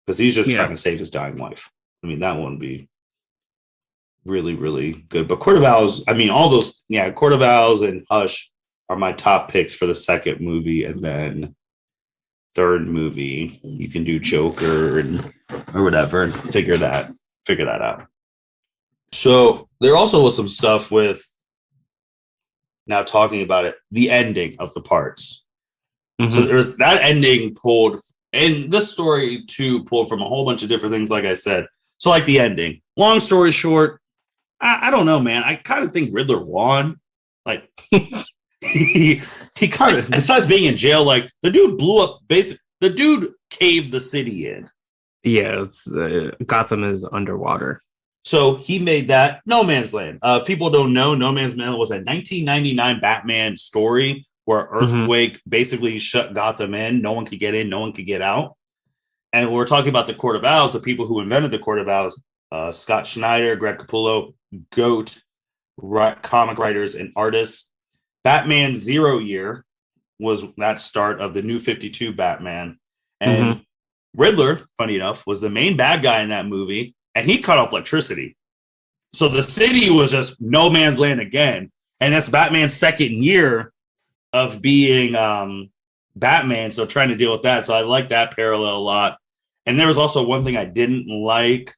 because he's just trying to save his dying wife. I mean, that one would be really, really good. But Court of Owls, I mean, all those, Court of Owls and Hush are my top picks for the second movie, and then third movie you can do Joker or whatever and figure that out. So there also was some stuff with, now talking about it, the ending of the parts. So there's that ending pulled, and this story too pulled from a whole bunch of different things, like I said. So like the ending, long story short, I don't know, man. I kind of think Riddler won. Like he kind of, besides being in jail, like the dude blew up, the dude caved the city in. Yeah, it's Gotham is underwater. So he made that No Man's Land. People don't know, No Man's Land was a 1999 Batman story where earthquake basically shut Gotham in. No one could get in, no one could get out. And we're talking about the Court of Owls, the people who invented the Court of Owls, Scott Schneider, Greg Capullo, GOAT, comic writers and artists. Batman 0 Year was that start of the New 52 Batman. And Riddler, funny enough, was the main bad guy in that movie, and he cut off electricity. So the city was just no man's land again. And that's Batman's second year of being Batman, so trying to deal with that. So I like that parallel a lot. And there was also one thing I didn't like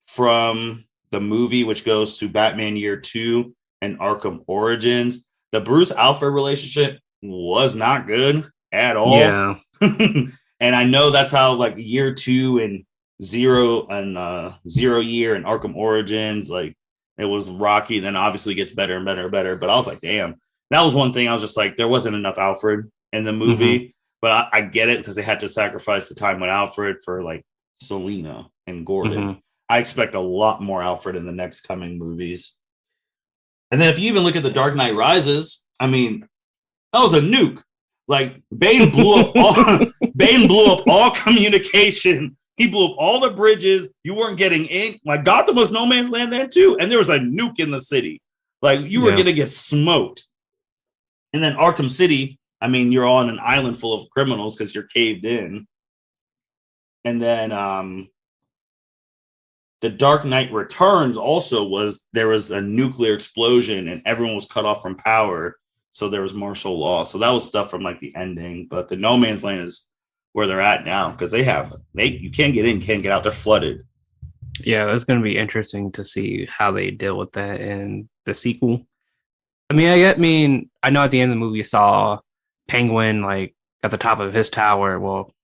from the movie, which goes to Batman Year 2 and Arkham Origins. The Bruce Alfred relationship was not good at all. Yeah. And I know that's how like Year 2 and Zero Year and Arkham Origins, like it was rocky, then obviously gets better and better and better. But I was like, damn, that was one thing I was just like, there wasn't enough Alfred in the movie. But I get it because they had to sacrifice the time with Alfred for like Selina and Gordon. I expect a lot more Alfred in the next coming movies. And then if you even look at The Dark Knight Rises, I mean, that was a nuke. Like Bane blew up all communication. He blew up all the bridges. You weren't getting in. Like Gotham was no man's land then too. And there was a nuke in the city. Like you were gonna get smoked. And then Arkham City, I mean, you're on an island full of criminals because you're caved in. And then The Dark Knight Returns also there was a nuclear explosion and everyone was cut off from power. So there was martial law. So that was stuff from like the ending. But the no man's land is where they're at now because you can't get in, can't get out. They're flooded. Yeah, it's going to be interesting to see how they deal with that in the sequel. I mean, I know at the end of the movie you saw Penguin like at the top of his tower. Well,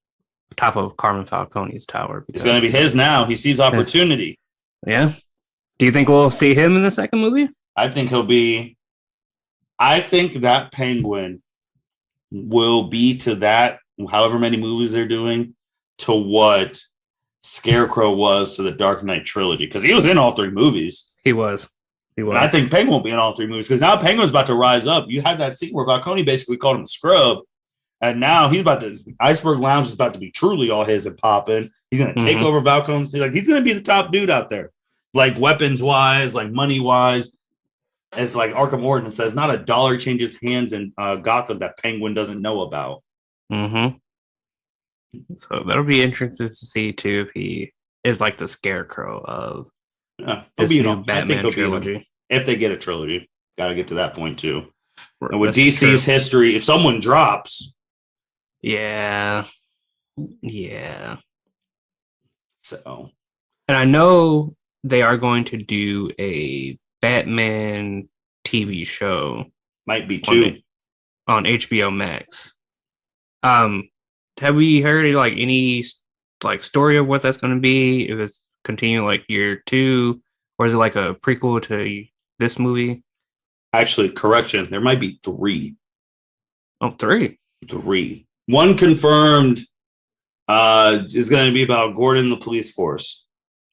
top of Carmen Falcone's tower. It's going to be his now. He sees opportunity. Yeah. Do you think we'll see him in the second movie? I think that Penguin will be to that, however many movies they're doing, to what Scarecrow was to the Dark Knight trilogy. Because he was in all three movies. He was. And I think Penguin will be in all three movies because now Penguin's about to rise up. You had that scene where Falcone basically called him a scrub. And now Iceberg Lounge is about to be truly all his and popping. He's going to take over Falcone. He's going to be the top dude out there. Like weapons wise, like money wise. It's like Arkham Origins says, not a dollar changes hands in Gotham that Penguin doesn't know about. So that'll be interesting to see too if he is like the Scarecrow of this new Batman trilogy. If they get a trilogy, got to get to that point too. And with DC's history, if someone drops, yeah. So, and I know they are going to do a Batman TV show. Might be two on HBO Max. Have we heard like any like story of what that's going to be? If it's continuing like year 2, or is it like a prequel to this movie? Actually, correction. There might be 3. Oh, 3. 3. One confirmed is going to be about Gordon, the police force.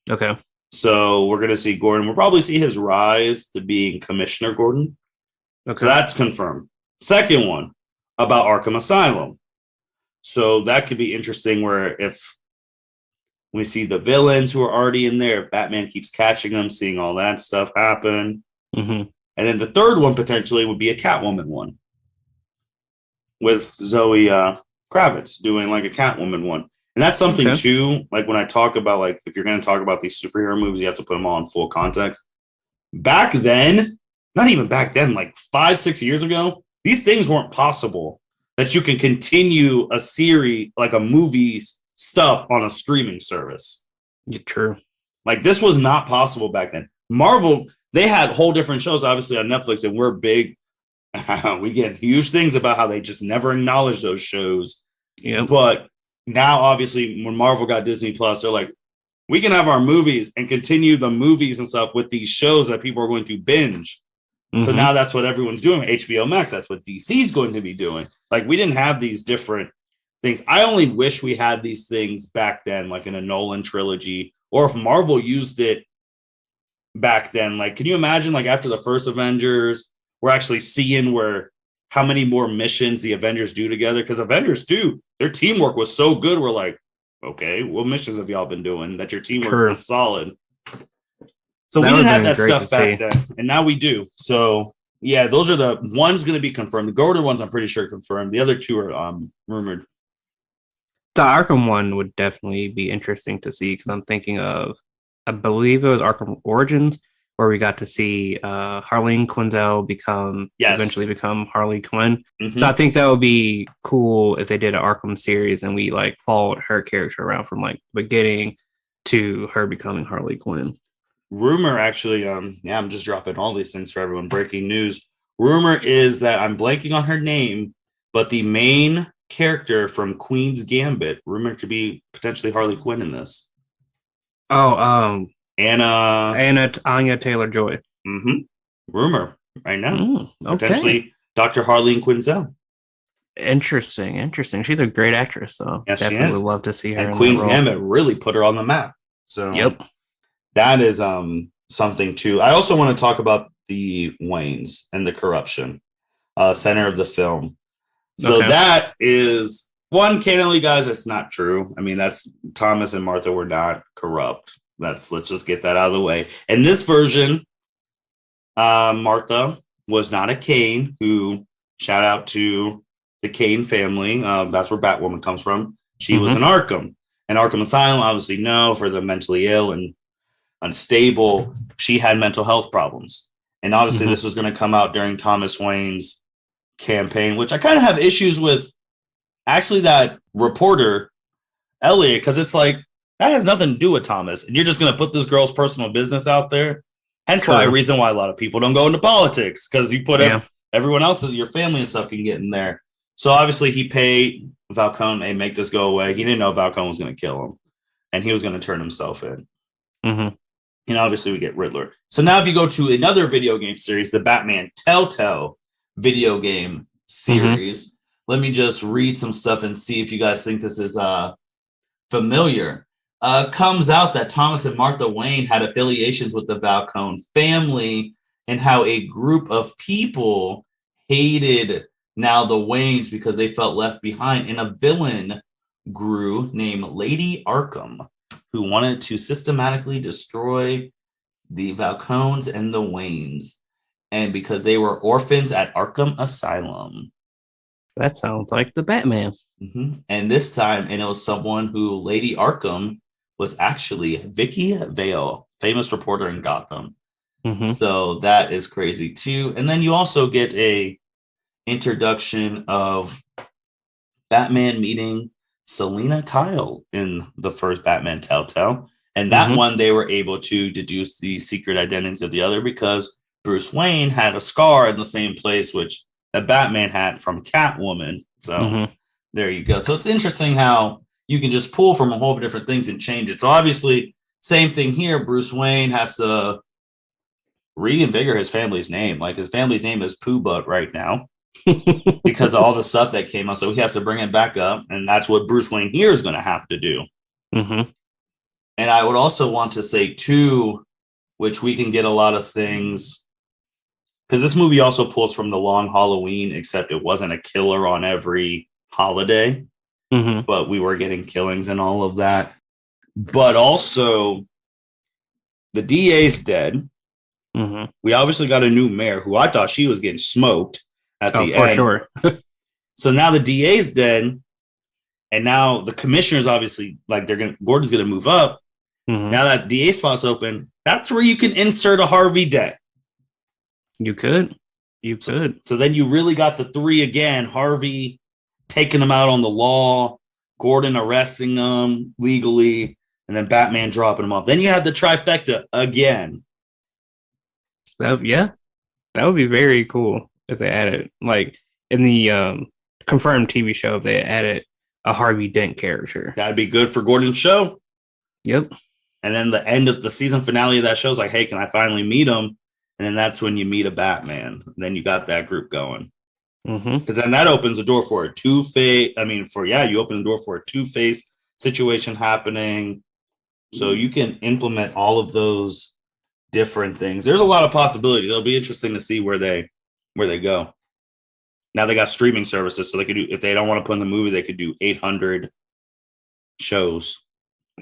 Okay. So we're going to see Gordon. We'll probably see his rise to being Commissioner Gordon. Okay. So that's confirmed. Second one about Arkham Asylum. So that could be interesting where if we see the villains who are already in there, if Batman keeps catching them, seeing all that stuff happen. And then the third one potentially would be a Catwoman one with Zoe Kravitz doing like a Catwoman one. And that's something too, like when I talk about like, if you're going to talk about these superhero movies, you have to put them all in full context. Back then, not even back then, like 5-6 years ago, these things weren't possible that you can continue a series, like a movie's stuff on a streaming service. Yeah, true. Like this was not possible back then. Marvel, they had whole different shows, obviously on Netflix, and we're big. We get huge things about how they just never acknowledge those shows. Yeah. But now, obviously, when Marvel got Disney Plus, they're like, we can have our movies and continue the movies and stuff with these shows that people are going to binge. So now that's what everyone's doing. HBO Max, that's what DC's going to be doing. Like we didn't have these different things. I only wish we had these things back then, like in a Nolan trilogy, or if Marvel used it back then. Like, can you imagine like after the first Avengers, we're actually seeing how many more missions the Avengers do together? Because Avengers 2, their teamwork was so good. We're like, okay, what missions have y'all been doing that your teamwork is solid? So we didn't have that stuff back then, and now we do. So yeah, those are the one's going to be confirmed. The Gordon ones, I'm pretty sure confirmed. The other 2 are rumored. The Arkham one would definitely be interesting to see because I'm thinking of, I believe it was Arkham Origins where we got to see Harleen Quinzel eventually become Harley Quinn. Mm-hmm. So I think that would be cool if they did an Arkham series and we like followed her character around from like beginning to her becoming Harley Quinn. Rumor actually, I'm just dropping all these things for everyone. Breaking news. Rumor is that I'm blanking on her name, but the main character from Queen's Gambit, rumored to be potentially Harley Quinn in this. Oh, Anya Taylor-Joy. Mm-hmm. Rumor right now. Okay. Potentially Dr. Harleen Quinzel. Interesting. She's a great actress, so yes, definitely would love to see her. And Queen's Gambit really put her on the map. So yep, that is something too. I also want to talk about the Waynes and the corruption, center of the film. So that is one, candidly, guys, it's not true. I mean, that's Thomas and Martha were not corrupt. Let's just get that out of the way. In this version, Martha was not a Kane, who shout out to the Kane family. That's where Batwoman comes from. She was an Arkham. And Arkham Asylum, obviously, no, for the mentally ill and unstable. She had mental health problems. And obviously, this was going to come out during Thomas Wayne's campaign, which I kind of have issues with. Actually, that reporter, Elliot, because it's like, that has nothing to do with Thomas. And you're just going to put this girl's personal business out there. Hence why a reason why a lot of people don't go into politics, because you put everyone else, your family and stuff can get in there. So obviously he paid Falcone, hey, make this go away. He didn't know Falcone was going to kill him. And he was going to turn himself in. And obviously we get Riddler. So now if you go to another video game series, the Batman Telltale video game series, let me just read some stuff and see if you guys think this is familiar. Comes out that Thomas and Martha Wayne had affiliations with the Falcone family and how a group of people hated now the Waynes because they felt left behind, and a villain grew named Lady Arkham, who wanted to systematically destroy the Falcones and the Waynes, and because they were orphans at Arkham Asylum. That sounds like the Batman. And this time, and it was someone who Lady Arkham was actually Vicky Vale, famous reporter in Gotham. So that is crazy too. And then you also get a introduction of Batman meeting Selina Kyle in the first Batman Telltale. And that one, they were able to deduce the secret identities of the other because Bruce Wayne had a scar in the same place, which the Batman had from Catwoman. So there you go. So it's interesting how you can just pull from a whole different things and change it. So obviously, same thing here. Bruce Wayne has to reinvigorate his family's name. Like his family's name is Pooh Butt right now because of all the stuff that came out. So he has to bring it back up. And that's what Bruce Wayne here is going to have to do. And I would also want to say, too, which we can get a lot of things, because this movie also pulls from The Long Halloween, except it wasn't a killer on every holiday. But we were getting killings and all of that. But also, the DA's dead. We obviously got a new mayor who I thought she was getting smoked at the end. For sure. So now the DA's dead. And now the commissioner's obviously like Gordon's going to move up. Now that DA spot's open, that's where you can insert a Harvey Dent. You could. So then you really got the three again. Harvey taking them out on the law, Gordon arresting them legally, and then Batman dropping them off. Then you have the trifecta again. That would be very cool if they added, like in the confirmed TV show, if they added a Harvey Dent character. That'd be good for Gordon's show. Yep. And then the end of the season finale of that show is like, hey, can I finally meet him? And then that's when you meet a Batman. And then you got that group going. Because then that opens the door for a Two-Face. You open the door for a Two-Face situation happening. So you can implement all of those different things. There's a lot of possibilities. It'll be interesting to see where they go. Now they got streaming services, so they could do, if they don't want to put in the movie, they could do 800 shows.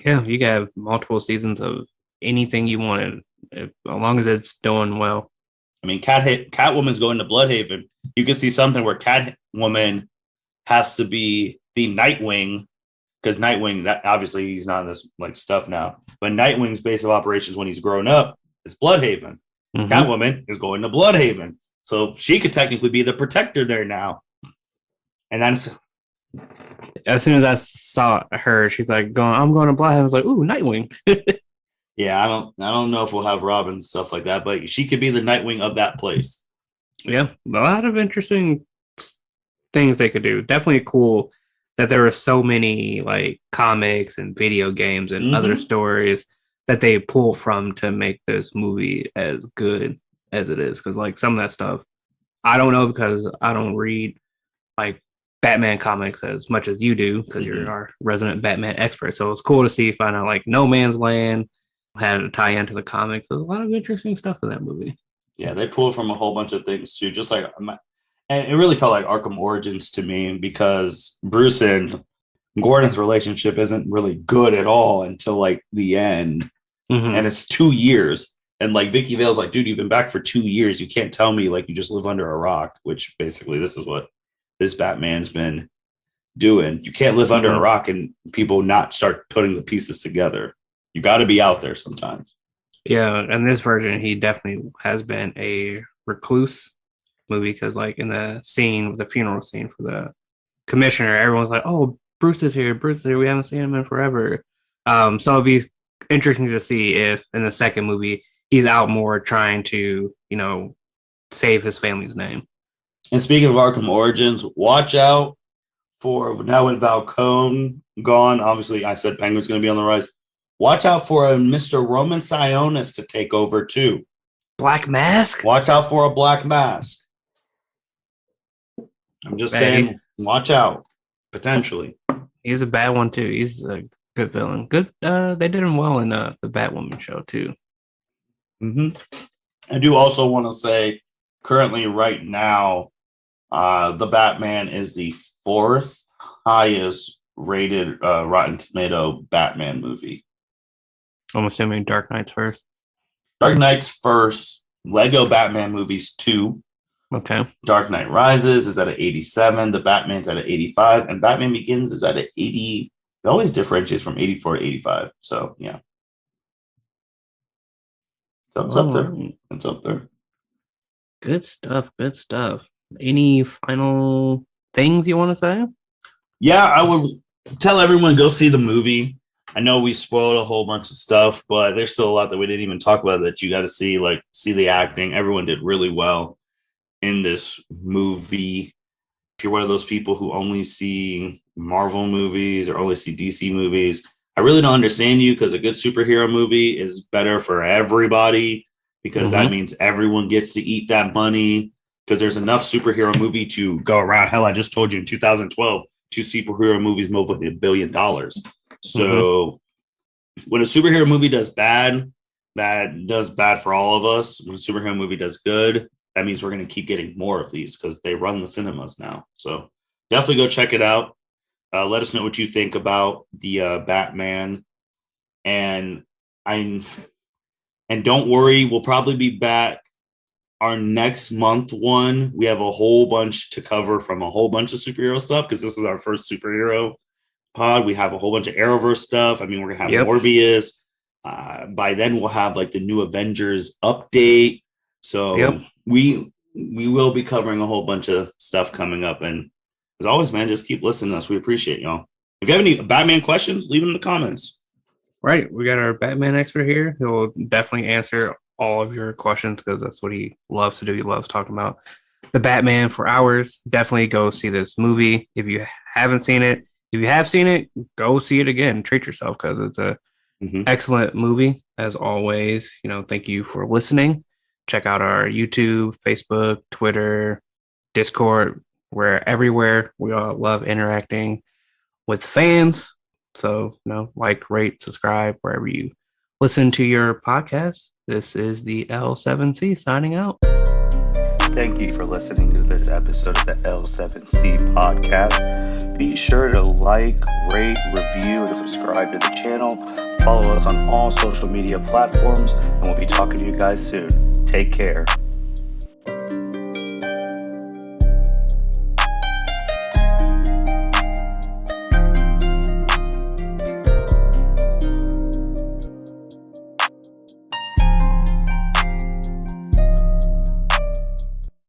Yeah, you can have multiple seasons of anything you wanted, as long as it's doing well. I mean, Catwoman's going to Bloodhaven. You can see something where Catwoman has to be the Nightwing, because Nightwing, that obviously he's not in this like stuff now. But Nightwing's base of operations when he's grown up is Bloodhaven. Mm-hmm. Catwoman is going to Bloodhaven. So she could technically be the protector there now. And that's as soon as I saw her, she's like, I'm going to Bloodhaven. I was like, ooh, Nightwing. yeah, I don't know if we'll have Robin and stuff like that, but she could be the Nightwing of that place. Yeah, a lot of interesting things they could do. Definitely cool that there were so many like comics and video games and other stories that they pull from to make this movie as good as it is. Because like some of that stuff, I don't know because I don't read like Batman comics as much as you do because you're our resident Batman expert. So it's cool to find out like No Man's Land had a tie into the comics. There's a lot of interesting stuff in that movie. Yeah, they pull from a whole bunch of things too. Just like, and it really felt like Arkham Origins to me because Bruce and Gordon's relationship isn't really good at all until like the end. And it's 2 years. And like Vicky Vale's like, dude, you've been back for 2 years. You can't tell me like you just live under a rock, which basically this is what this Batman's been doing. You can't live under a rock and people not start putting the pieces together. You got to be out there sometimes. Yeah, and this version, he definitely has been a recluse movie because, like, in the scene, the funeral scene for the commissioner, everyone's like, "Oh, Bruce is here! Bruce is here! We haven't seen him in forever." So it'll be interesting to see if in the second movie he's out more trying to, save his family's name. And speaking of Arkham Origins, watch out for now with Falcone gone. Obviously, I said Penguin's going to be on the rise. Watch out for a Mr. Roman Sionis to take over too. Black Mask? Watch out for a Black Mask. I'm just saying, watch out. Potentially. He's a bad one too. He's a good villain. Good. They did him well in the Batwoman show too. I do also want to say, currently, right now, the Batman is the 4th highest rated Rotten Tomato Batman movie. I'm assuming Dark Knight's first. Dark Knight's first. Lego Batman movies 2. Okay. Dark Knight Rises is at an 87. The Batman's at an 85. And Batman Begins is at an 80. It always differentiates from 84 to 85. So, yeah. It's up there. It's up there. Good stuff. Good stuff. Any final things you want to say? Yeah, I would tell everyone go see the movie. I know we spoiled a whole bunch of stuff, but there's still a lot that we didn't even talk about that you got to see. Like, see the acting. Everyone did really well in this movie. If you're one of those people who only see Marvel movies or only see DC movies, I really don't understand you because a good superhero movie is better for everybody because that means everyone gets to eat that money because there's enough superhero movie to go around. Hell, I just told you in 2012, 2 superhero movies made $1 billion. So when a superhero movie does bad, that does bad for all of us. When a superhero movie does good, that means we're going to keep getting more of these because they run the cinemas now. So definitely go check it out. Let us know what you think about the Batman. And don't worry, we'll probably be back our next month one. We have a whole bunch to cover from a whole bunch of superhero stuff because this is our first superhero pod. We have a whole bunch of Arrowverse stuff. I mean, we're gonna have Morbius. By then we'll have like the new Avengers update. So we will be covering a whole bunch of stuff coming up. And as always, man, just keep listening to us. We appreciate y'all. If you have any Batman questions, leave them in the comments. Right. We got our Batman expert here. He'll definitely answer all of your questions because that's what he loves to do. He loves talking about the Batman for hours. Definitely go see this movie. If you haven't seen it, if you have seen it, go see it again. Treat yourself because it's a excellent movie. As always, thank you for listening. Check out our YouTube, Facebook, Twitter, Discord. We're everywhere. We all love interacting with fans. So, like, rate, subscribe wherever you listen to your podcast. This is the L7C signing out. Thank you for listening to this episode of the L7C podcast. Be sure to like, rate, review, and subscribe to the channel. Follow us on all social media platforms, and we'll be talking to you guys soon. Take care.